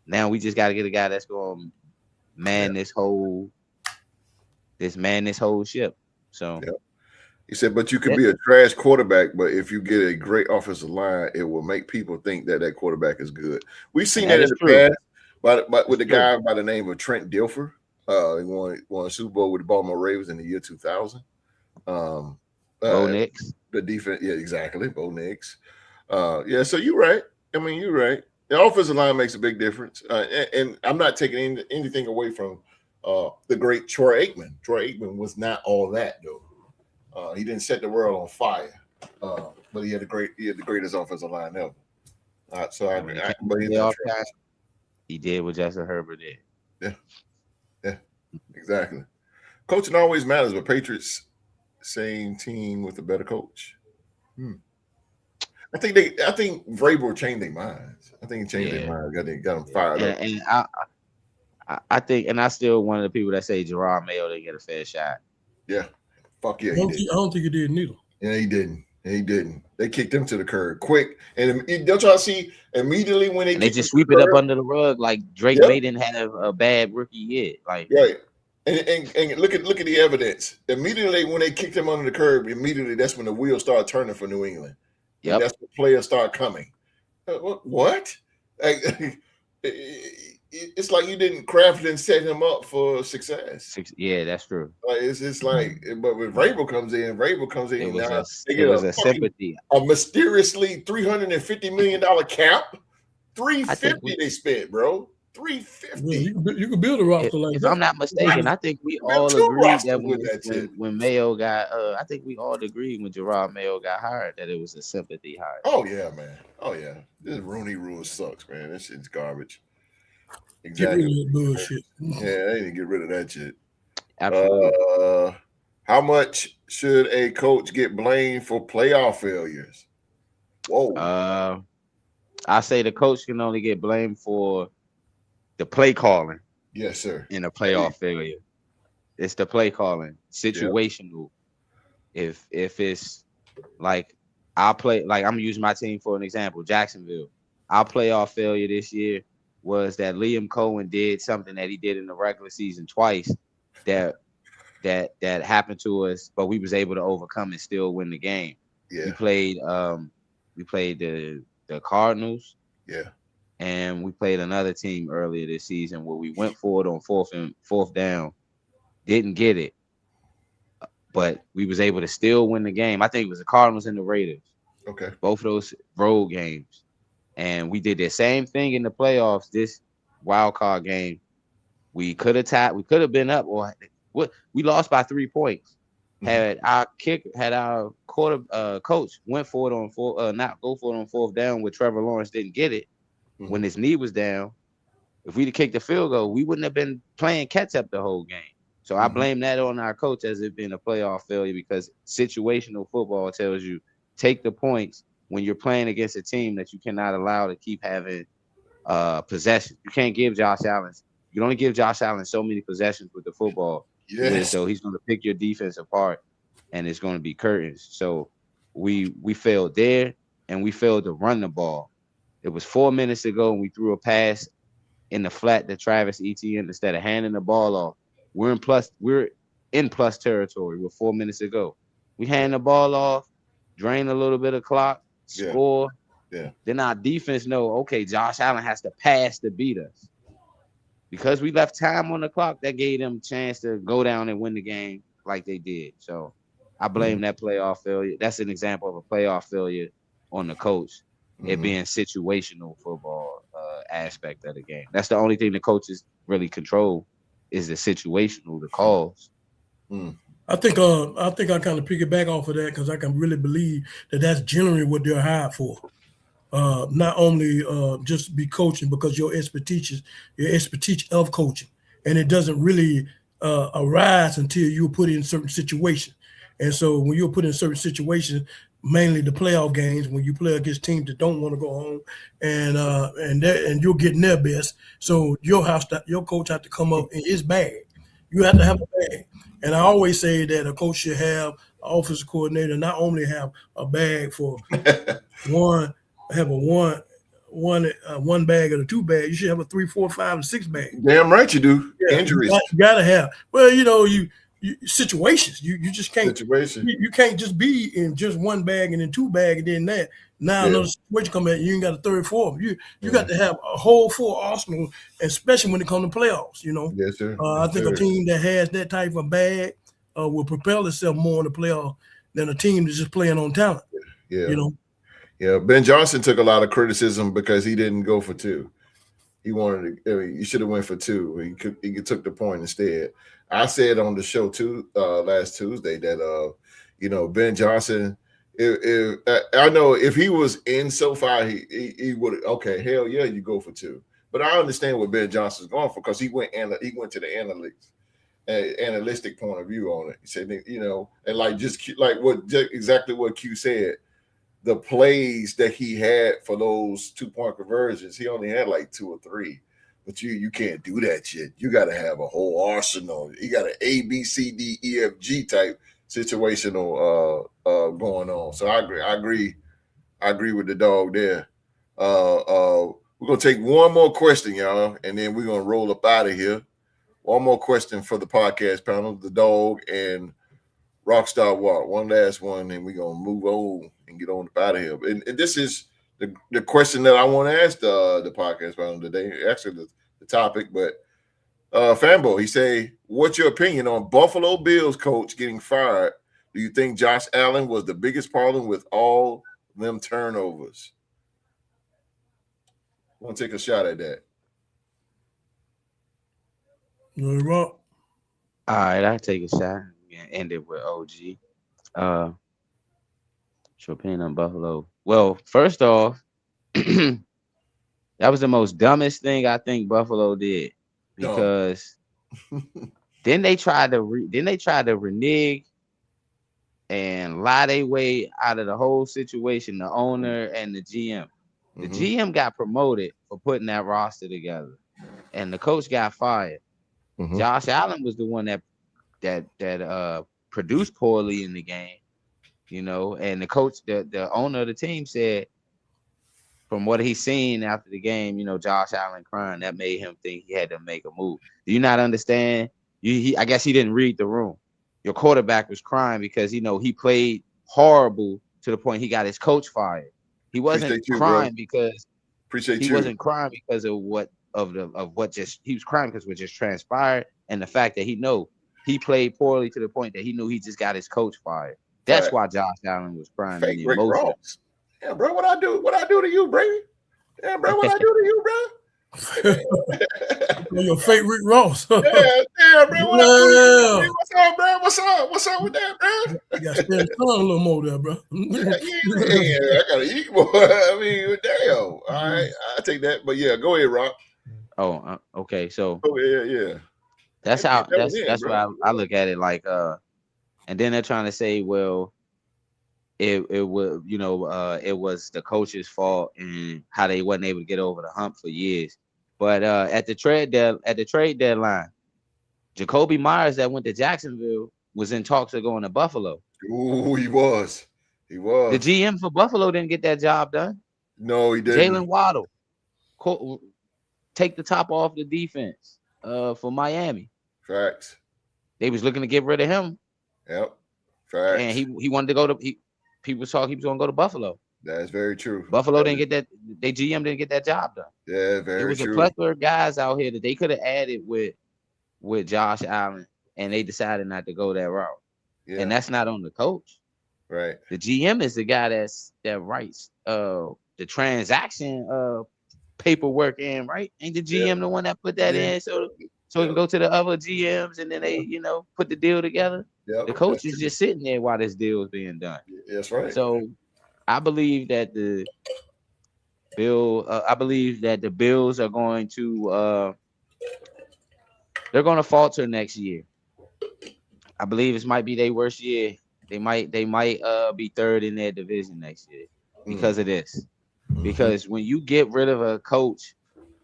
Now we just got to get a guy that's going to man this whole ship. So. Yeah. He said, but you can be a trash quarterback, but if you get a great offensive line, it will make people think that quarterback is good. We've seen that in the past, but with the guy by the name of Trent Dilfer. He won a Super Bowl with the Baltimore Ravens in the year 2000. Bo Nix. The defense, yeah, exactly. Bo Nix. So you're right. I mean, you're right. The offensive line makes a big difference. And I'm not taking anything away from the great Troy Aikman. Troy Aikman was not all that, though. He didn't set the world on fire, but he had the greatest offensive line ever. He did what Justin Herbert did. Yeah, exactly. Coaching always matters, but Patriots, same team with a better coach. I think Vrabel changed their minds. I think he changed their minds. Got them fired up. And I think, and I still one of the people that say Gerard Mayo didn't get a fair shot. Yeah. Fuck yeah, I don't think he did neither. Yeah, he didn't. They kicked him to the curb quick. And don't y'all see immediately when they just sweep it up under the rug like Drake May didn't have a bad rookie yet. Like right. And look at the evidence. Immediately when they kicked him under the curb, immediately that's when the wheels started turning for New England. And Yep. that's when players start coming. What? Like, it's like you didn't craft and set him up for success. Yeah, that's true. Like it's just like, but when Vrabel comes in It was now. They it get was a sympathy. a mysteriously $350 million cap. $350 they spent, bro. $350. You could build a roster like If that. I'm not mistaken, I think we all two agreed rosters that with that shit. when Mayo got, I think we all agreed when Gerard Mayo got hired that it was a sympathy hire. Oh yeah, man. Oh yeah. This Rooney Rule sucks, man. That shit's garbage. Get rid Exactly. of that bullshit. Yeah, they need to get rid of that shit. Absolutely. How much should a coach get blamed for playoff failures? Whoa. I say the coach can only get blamed for the play calling. Yes, sir. In a playoff failure. It's the play calling. Situational. Yep. If it's like I'm using my team for an example, Jacksonville. Our playoff failure this year was that Liam Cohen did something that he did in the regular season twice that happened to us, but we was able to overcome and still win the game. Yeah. We played the Cardinals. Yeah. And we played another team earlier this season where we went forward on fourth down, didn't get it, but we was able to still win the game. I think it was the Cardinals and the Raiders. Okay. Both of those road games. And we did the same thing in the playoffs, this wild card game. We could have been up, or we lost by 3 points. Had our coach went for it on fourth down with Trevor Lawrence, didn't get it. When his knee was down, if we'd have kicked the field goal, we wouldn't have been playing catch up the whole game. So I blame that on our coach as it being a playoff failure, because situational football tells you take the points when you're playing against a team that you cannot allow to keep having possession. You can't give Josh Allen. You can only give Josh Allen so many possessions with the football. Yes. So he's going to pick your defense apart, and it's going to be curtains. So we failed there, and we failed to run the ball. It was 4 minutes to go, and we threw a pass in the flat to Travis Etienne instead of handing the ball off. We're in plus territory with 4 minutes to go. We hand the ball off, drain a little bit of clock, score. Yeah. Then our defense know, okay, Josh Allen has to pass to beat us. Because we left time on the clock, that gave them a chance to go down and win the game like they did. So I blame that playoff failure. That's an example of a playoff failure on the coach. It being situational football aspect of the game. That's the only thing the coaches really control is the situational, the calls. I think I kind of piggyback off of that because I can really believe that that's generally what they're hired for. Not only just be coaching, because your expertise of coaching, and it doesn't really arise until you're put in certain situations. And so when you're put in certain situations, mainly the playoff games, when you play against teams that don't want to go home, and you're getting their best, so your coach has to come up in his bag. You have to have a bag. And I always say that a coach should have an offensive coordinator not only have a bag for one bag or a 2 bag. You should have a 3, 4, 5, and 6 bag. Damn right you do. Yeah, Injuries. You gotta have. Well, you situations. You just can't. You can't just be in just 1 bag and then 2 bag and then that. Now another situation come at you ain't got a 3rd, 4th. You got to have a whole full arsenal, especially when it comes to playoffs. Yes, sir. I think a team that has that type of bag will propel itself more in the playoffs than a team that's just playing on talent. Yeah. Yeah. Ben Johnson took a lot of criticism because he didn't go for 2. He wanted to. He should have went for 2. He took the point instead. I said on the show too last Tuesday that Ben Johnson. I know if he was in SoFi, he would. Okay, hell yeah, you go for 2. But I understand what Ben Johnson's going for because he went to the analytic point of view on it. He said, and exactly what Q said. The plays that he had for those 2-point conversions, he only had like 2 or 3. But you can't do that shit. You got to have a whole arsenal. You got an A, B, C, D, E, F, G type situational going on. So I agree with the dog there. We're gonna take one more question, y'all, and then we're gonna roll up out of here. one more question for the podcast panel, the dog and Rockstar Walk. One last one, and we're gonna move on and get on out of here. And this is the question that I want to ask the podcast panel today. Actually, the topic, but Fambo, he say, what's your opinion on Buffalo Bills coach getting fired? Do you think Josh Allen was the biggest problem with all them turnovers? I want to take a shot at that. Rock. All right, I'll take a shot and end it with OG. Your opinion on Buffalo. Well, first off, that was the most dumbest thing I think Buffalo did, because then they tried to renege and lie their way out of the whole situation, the owner and the GM. The GM got promoted for putting that roster together, and the coach got fired. Josh Allen was the one that produced poorly in the game, you know, and the coach, the owner of the team said, from what he's seen after the game, you know, Josh Allen crying, that made him think he had to make a move. Do you not understand? I guess he didn't read the room. Your quarterback was crying because, you know, he played horrible to the point he got his coach fired. He wasn't crying because he wasn't crying because of what he was crying because what just transpired, and the fact that he played poorly to the point that he knew he just got his coach fired. That's why Josh Allen was crying. Fake Rick Ross. Yeah, bro, what I do to you, Brady? Yeah, bro, what I do to you, bro? Your fake Rick Ross. yeah, bro. What I do? What's up, bro? What's up with that, bro? You got to spend time a little more there, bro. yeah, I gotta eat more. I mean, damn. All right, I take that. But yeah, go ahead, Rock. Oh, okay. So yeah. That's why I look at it like and then they're trying to say, well, it was, you know, it was the coach's fault and how they wasn't able to get over the hump for years. But at the trade deadline, Jacoby Myers that went to Jacksonville was in talks of going to Buffalo. Ooh, he was. The GM for Buffalo didn't get that job done. No, he didn't. Jalen Waddle, take the top off the defense for Miami. Facts. They was looking to get rid of him. Yep. Facts. And he wanted to go to people talk he was going to go to Buffalo. That's very true. Buffalo didn't get that. Their GM didn't get that job done. Yeah, very true. There was a plethora of guys out here that they could have added with Josh Allen, and they decided not to go that route. Yeah. And that's not on the coach. Right. The GM is the guy that writes the transaction paperwork in, right? Ain't the GM the one that put that in so it can go to the other GMs and then they, you know, put the deal together? The coach is just sitting there while this deal is being done. That's right. So I believe that the Bills are going to they're going to falter next year. I believe this might be their worst year. They might be third in their division next year because of this. Because when you get rid of a coach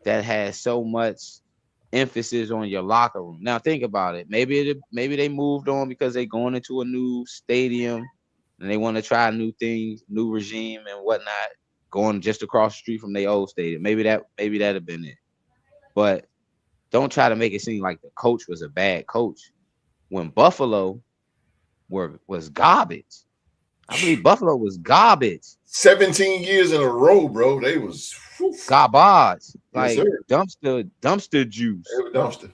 that has so much emphasis on your locker room. Now think about it. Maybe they moved on because they're going into a new stadium and they want to try new things, new regime and whatnot, going just across the street from their old stadium. Maybe that'd have been it. But don't try to make it seem like the coach was a bad coach. When Buffalo was garbage. I believe Buffalo was garbage. 17 years in a row, bro. They was garbage. Like yes, dumpster juice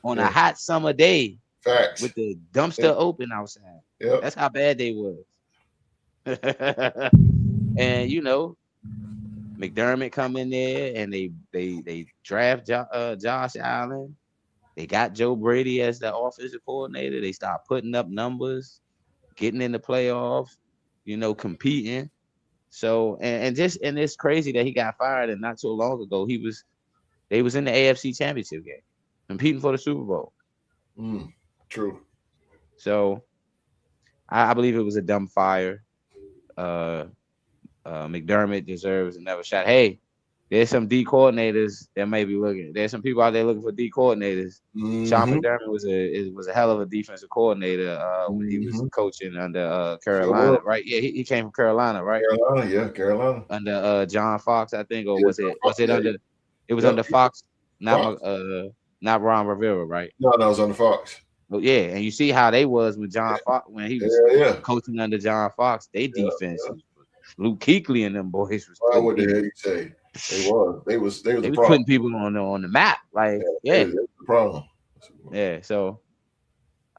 on a hot summer day. Facts. With the dumpster open outside. Yep. That's how bad they was. And you know, McDermott come in there and they draft Josh Allen. They got Joe Brady as the offensive coordinator. They start putting up numbers, getting in the playoffs, you know, competing. So and it's crazy that he got fired, and not so long ago they was in the AFC Championship game, competing for the Super Bowl. True. So I believe it was a dumb fire. McDermott deserves another shot. Hey, there's some D coordinators that may be looking. There's some people out there looking for D coordinators. Sean McDermott was a hell of a defensive coordinator when he was coaching under Carolina, right? Yeah, he came from Carolina, right? Carolina. Under John Fox, I think, or was it under? It was under Fox. Not not Ron Rivera, right? No, it was on the Fox. But yeah, and you see how they was with John Fox when he was coaching under John Fox. They defense, Luke Kuechly and them boys was. Well, what the hell you say? They was putting people on the map. Like They was the problem. Yeah, so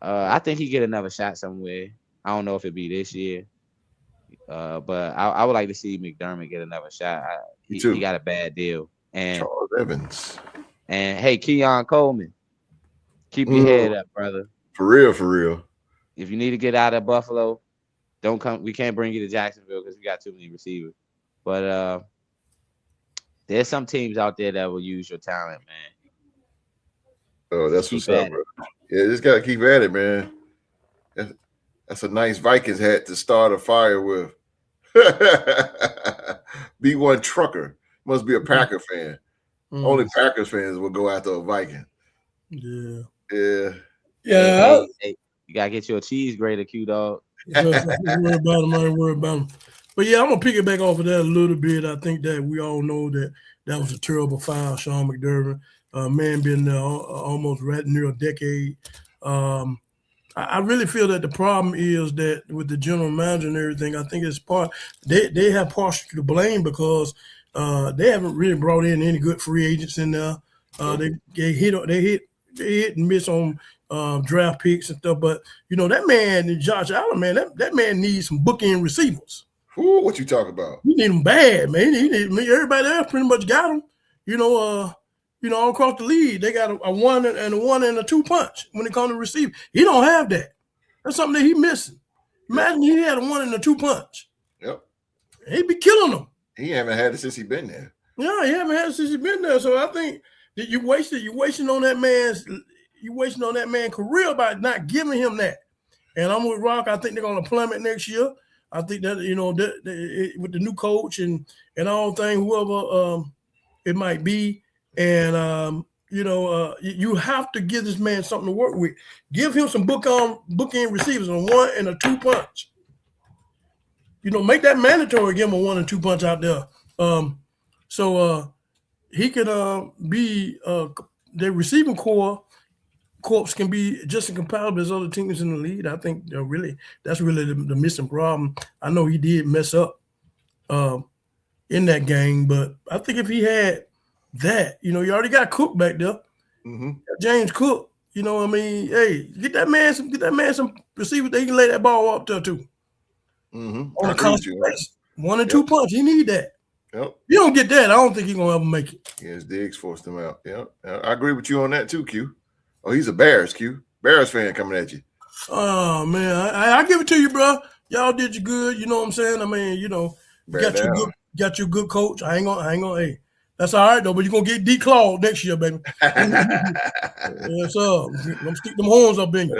I think he get another shot somewhere. I don't know if it'd be this year, but I would like to see McDermott get another shot. He got a bad deal. And Charles Evans. And hey, Keon Coleman, keep your head up, brother. For real. If you need to get out of Buffalo, don't come. We can't bring you to Jacksonville because we got too many receivers. But there's some teams out there that will use your talent, man. Oh, that's what's up, bro. Yeah, just gotta keep at it, man. That's a nice Vikings hat to start a fire with. B1 Trucker must be a Packer fan. Only Packers fans will go after a Viking. Yeah. Hey, you gotta get your cheese grater, Q dog. Worry about him. But yeah, I'm gonna pick it back off of that a little bit. I think that we all know that was a terrible foul, Sean McDermott. Man been there almost right near a decade. I really feel that the problem is that with the general manager and everything, I think it's they have partially to blame because they haven't really brought in any good free agents in there. They hit and miss on draft picks and stuff. But that man, Josh Allen, man, that man needs some bookend receivers. Ooh, what you talking about? You need them bad, man. Everybody else pretty much got them. All across the league, they got a 1 and a 2 punch when it comes to receive. He don't have that. That's something that he missing. Imagine he had a 1 and a 2 punch. Yep. He'd be killing them. He haven't had it since he been there. Yeah, he haven't had it since he been there. So I think that you're wasting on that man's career by not giving him that. And I'm with Rock. I think they're gonna plummet next year. I think that with the new coach and all things, whoever it might be. And you have to give this man something to work with. Give him some bookend receivers, a 1 and a 2 punch. Make that mandatory. Give him a 1 and 2 punch out there. So he can be the receiving corps can be just as compatible as other teams in the league. I think that's really the missing problem. I know he did mess up in that game, but I think if he had that, you already got Cook back there. Mm-hmm. James Cook, hey, get that man some receivers that he can lay that ball up there too. Mm-hmm. On a constant base. 1 and 2 punch, he need that. Yep. You don't get that, I don't think he's gonna ever make it. Yes, Diggs forced him out. Yep. I agree with you on that too, Q. Oh, he's a Bears, Q. Bears fan coming at you. Oh man, I give it to you, bro. Y'all did you good. You know what I'm saying? I mean, got you good coach. I ain't gonna. Hey, that's all right though. But you're gonna get declawed next year, baby. Yes, sir. I'm gonna stick them horns up in you.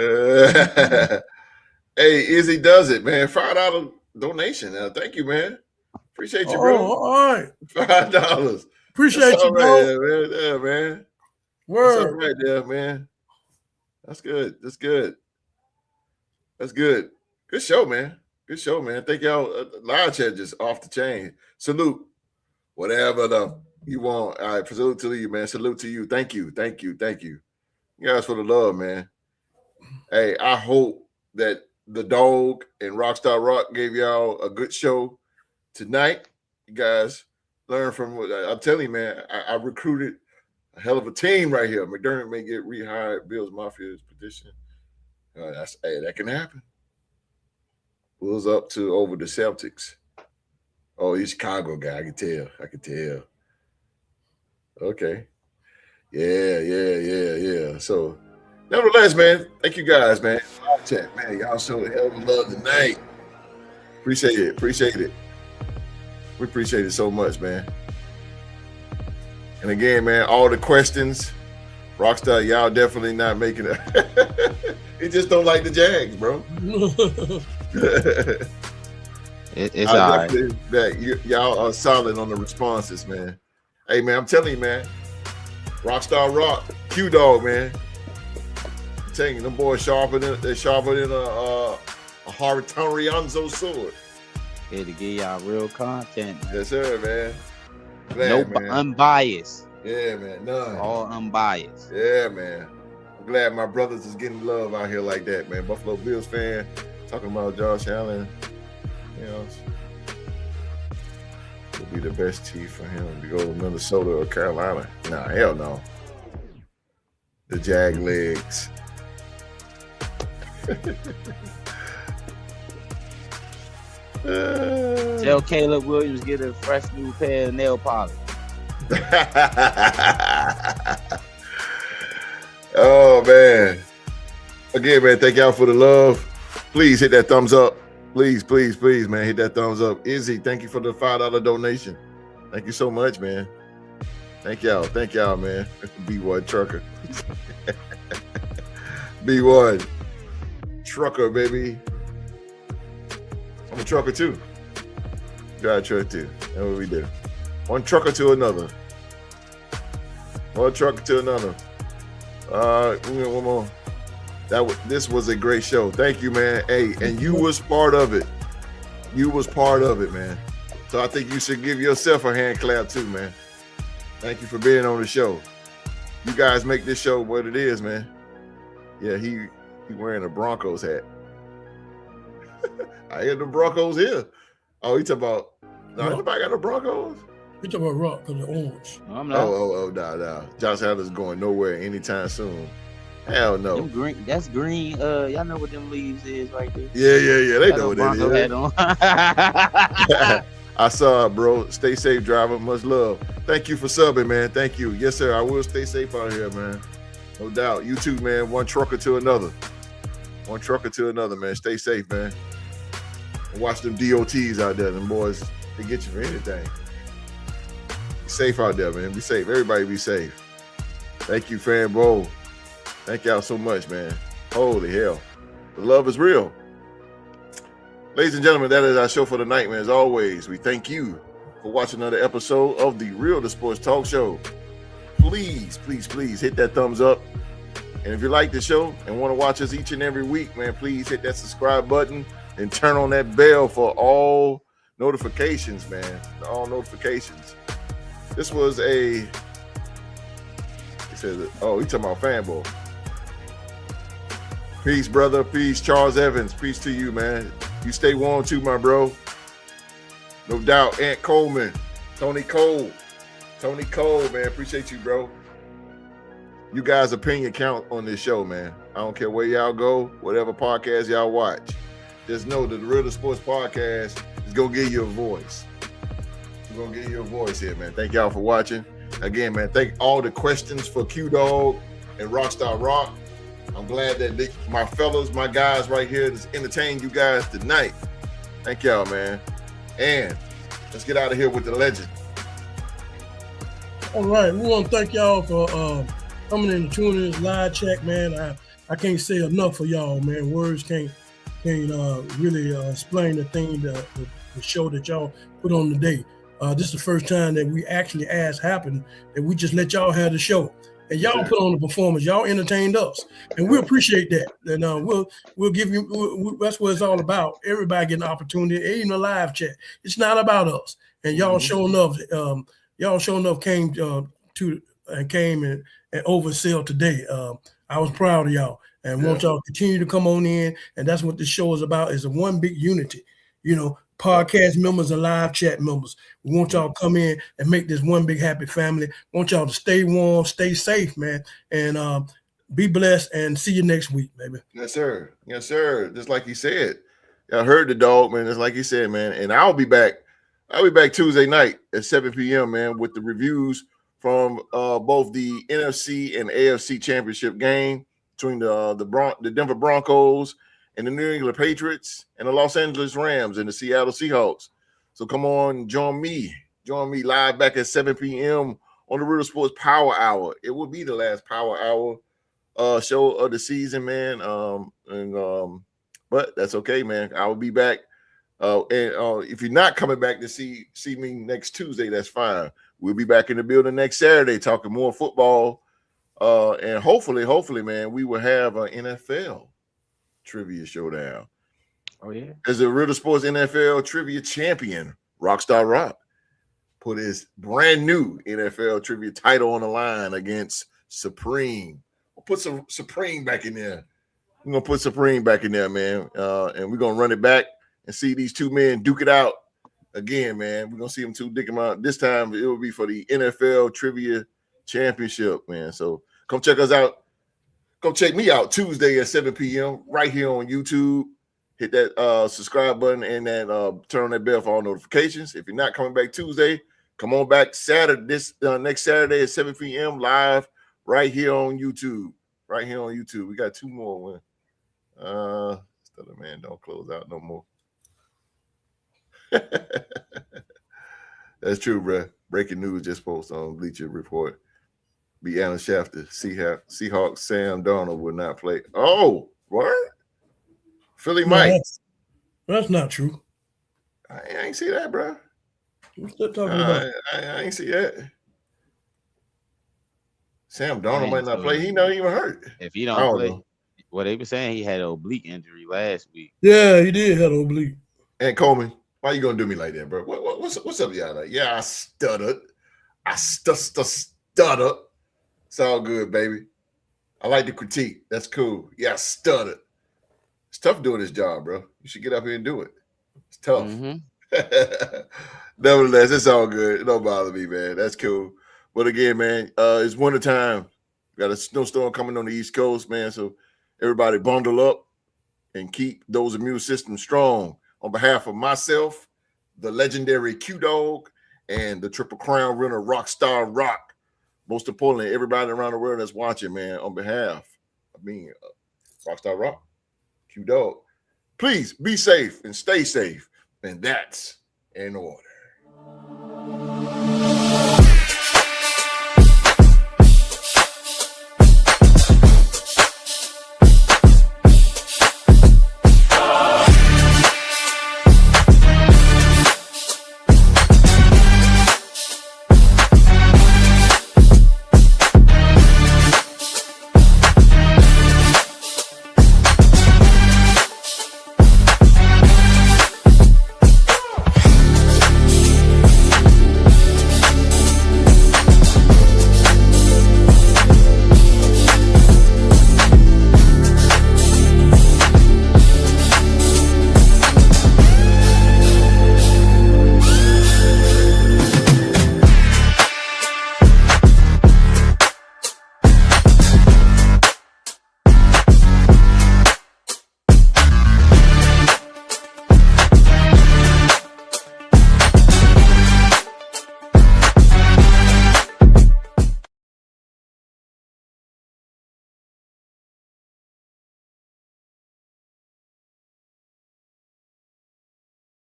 Hey, Izzy does it, man. $5 donation. Thank you, man. Appreciate you, bro. All right. $5. Appreciate you, bro. Right there, man. Word. That's all right there, man. That's good. Good show, man. Thank y'all. Live chat just off the chain. Salute. Whatever you want. All right, salute to you, man. Salute to you. Thank you. You guys for the love, man. Hey, I hope that the dog and Rockstar Rock gave y'all a good show tonight. You guys learn from what I'm telling you, man. I recruited a hell of a team right here. McDermott may get rehired. Bills Mafia's petition. That can happen. Bulls up to over the Celtics. Oh, he's a Chicago guy. I can tell. Okay. Yeah. So, nevertheless, man, thank you guys, man. Chat, man. Y'all showed a hell of love tonight. Appreciate it. We appreciate it so much, man. And again, man, all the questions, Rockstar, y'all definitely not making it. He just don't like the Jags, bro. It's all right. That y'all are solid on the responses, man. Hey, man, I'm telling you, man. Rockstar Rock, Q-Dog, man. I'm telling you, them boys sharper than a Haritarianzo sword. Here to give y'all real content. Yes, sir, man. Glad, man. Unbiased. Yeah, man. None. All unbiased. Yeah, man. I'm glad my brothers is getting love out here like that, man. Buffalo Bills fan talking about Josh Allen. You know, would be the best team for him to go to Minnesota or Carolina. Nah, hell no. The Jag legs. Tell Caleb Williams get a fresh new pair of nail polish. Oh man. Again, man, thank y'all for the love. Please hit that thumbs up. Please, please, please, man, hit that thumbs up. Izzy, thank you for the $5 donation. Thank you so much, man. Thank y'all, man. B1 Trucker. B1 Trucker, baby. I'm a trucker too. Got a truck too. That's what we do. One trucker to another. One trucker to another. We got one more. This was a great show. Thank you, man. Hey, and you was part of it. You was part of it, man. So I think you should give yourself a hand clap too, man. Thank you for being on the show. You guys make this show what it is, man. Yeah, he wearing a Broncos hat. I hear the Broncos here. Oh, he talking about nobody got the Broncos? You talking about rock because they're orange. I'm not. Nah. Josh Allen's going nowhere anytime soon. Hell no. Them green, that's green. Y'all know what them leaves is right there. Yeah. They know what Bronco it is. hat on. I saw it, bro. Stay safe, driver. Much love. Thank you for subbing, man. Thank you. Yes, sir. I will stay safe out here, man. No doubt. You too, man. One trucker to another. One trucker to another, man. Stay safe, man. And watch them DOTs out there. Them boys, they get you for anything. Be safe out there, man. Be safe. Everybody be safe. Thank you, Fan Bowl. Thank y'all so much, man. Holy hell. The love is real. Ladies and gentlemen, that is our show for the night, man. As always, we thank you for watching another episode of the Real to Sports Talk Show. Please, please, please hit that thumbs up. And if you like the show and want to watch us each and every week, man, please hit that subscribe button and turn on that bell for all notifications, man. All notifications. This was he talking about Fanboy. Peace, brother. Peace, Charles Evans. Peace to you, man. You stay warm too, my bro. No doubt. Ant Coleman. Tony Cole, man. Appreciate you, bro. You guys' opinion count on this show, man. I don't care where y'all go, whatever podcast y'all watch. Just know that the Real to Sports Podcast is going to give you a voice. We're going to give you a voice here, man. Thank y'all for watching. Again, man, thank all the questions for Q-Dog and Rockstar Rock. I'm glad that my fellas, my guys right here just entertained you guys tonight. Thank y'all, man. And let's get out of here with the legend. All right. We want to thank y'all for coming in and tuning in this live chat, man. I can't say enough for y'all, man. Words can't really explain the thing, the show that y'all put on today. This is the first time that we actually happened that we just let y'all have the show. And y'all put on the performance. Y'all entertained us, and we appreciate that. And we'll give you. That's what it's all about. Everybody getting an opportunity, even a live chat. It's not about us. And y'all showing up. Y'all showing up came and oversell today. I was proud of y'all, and want y'all to continue to come on in. And that's what this show is about. Is a one big unity. You know, podcast members and live chat members. We want y'all to come in and make this one big happy family. Want y'all to stay warm, stay safe, man, and be blessed, and see you next week, baby. Yes, sir. Yes, sir. Just like he said. I heard the dog, man. Just like he said, man. And I'll be back Tuesday night at 7 p.m., man, with the reviews from both the NFC and AFC championship game between the Denver Broncos and the New England Patriots and the Los Angeles Rams and the Seattle Seahawks. So come on, join me live back at 7 p.m. on the Real Sports Power Hour. It will be the last Power Hour show of the season, man. But that's okay, man. I will be back. And if you're not coming back to see me next Tuesday, that's fine. We'll be back in the building next Saturday talking more football. And hopefully, man, we will have an NFL trivia showdown. Oh yeah. As a Real Sports NFL trivia champion, Rockstar Rock. put his brand new NFL trivia title on the line against Supreme. We'll put some Supreme back in there. We're gonna put Supreme back in there, man. And we're gonna run it back and see these two men duke it out again, man. We're gonna see them two dick them out. This time it will be for the NFL Trivia Championship, man. So come check us out. Come check me out Tuesday at 7 p.m. right here on YouTube. Hit that subscribe button and that turn on that bell for all notifications. If you're not coming back Tuesday, come on back Saturday. This next Saturday at 7 p.m. live right here on YouTube. Right here on YouTube. We got two more. Stutter man, don't close out no more. That's true, bro. Breaking news just posted on Bleacher Report. Be Alan Shafter. Seahawks Sam Darnold will not play. Oh, what? Philly Mike. That's not true. I ain't see that, bro. What's that talking about? I ain't see that. Sam Darnold might not play. He not even hurt. If he don't play, know. Well, they were saying he had an oblique injury last week. Yeah, he did have an oblique. And Coleman, why you gonna do me like that, bro? What's up, y'all? Yeah, I stuttered. I stutter. It's all good, baby. I like the critique. That's cool. Yeah, I stuttered. It's tough doing this job, bro. You should get up here and do it. It's tough. Nevertheless, it's all good. It don't bother me, man. That's cool. But again, man, it's wintertime. Got a snowstorm coming on the East Coast, man. So everybody bundle up and keep those immune systems strong. On behalf of myself, the legendary Q-Dog, and the Triple Crown winner, Rockstar Rock. Most importantly, everybody around the world that's watching, man, on behalf of me, Rockstar Rock, Q-Dog, please be safe and stay safe. And that's in order.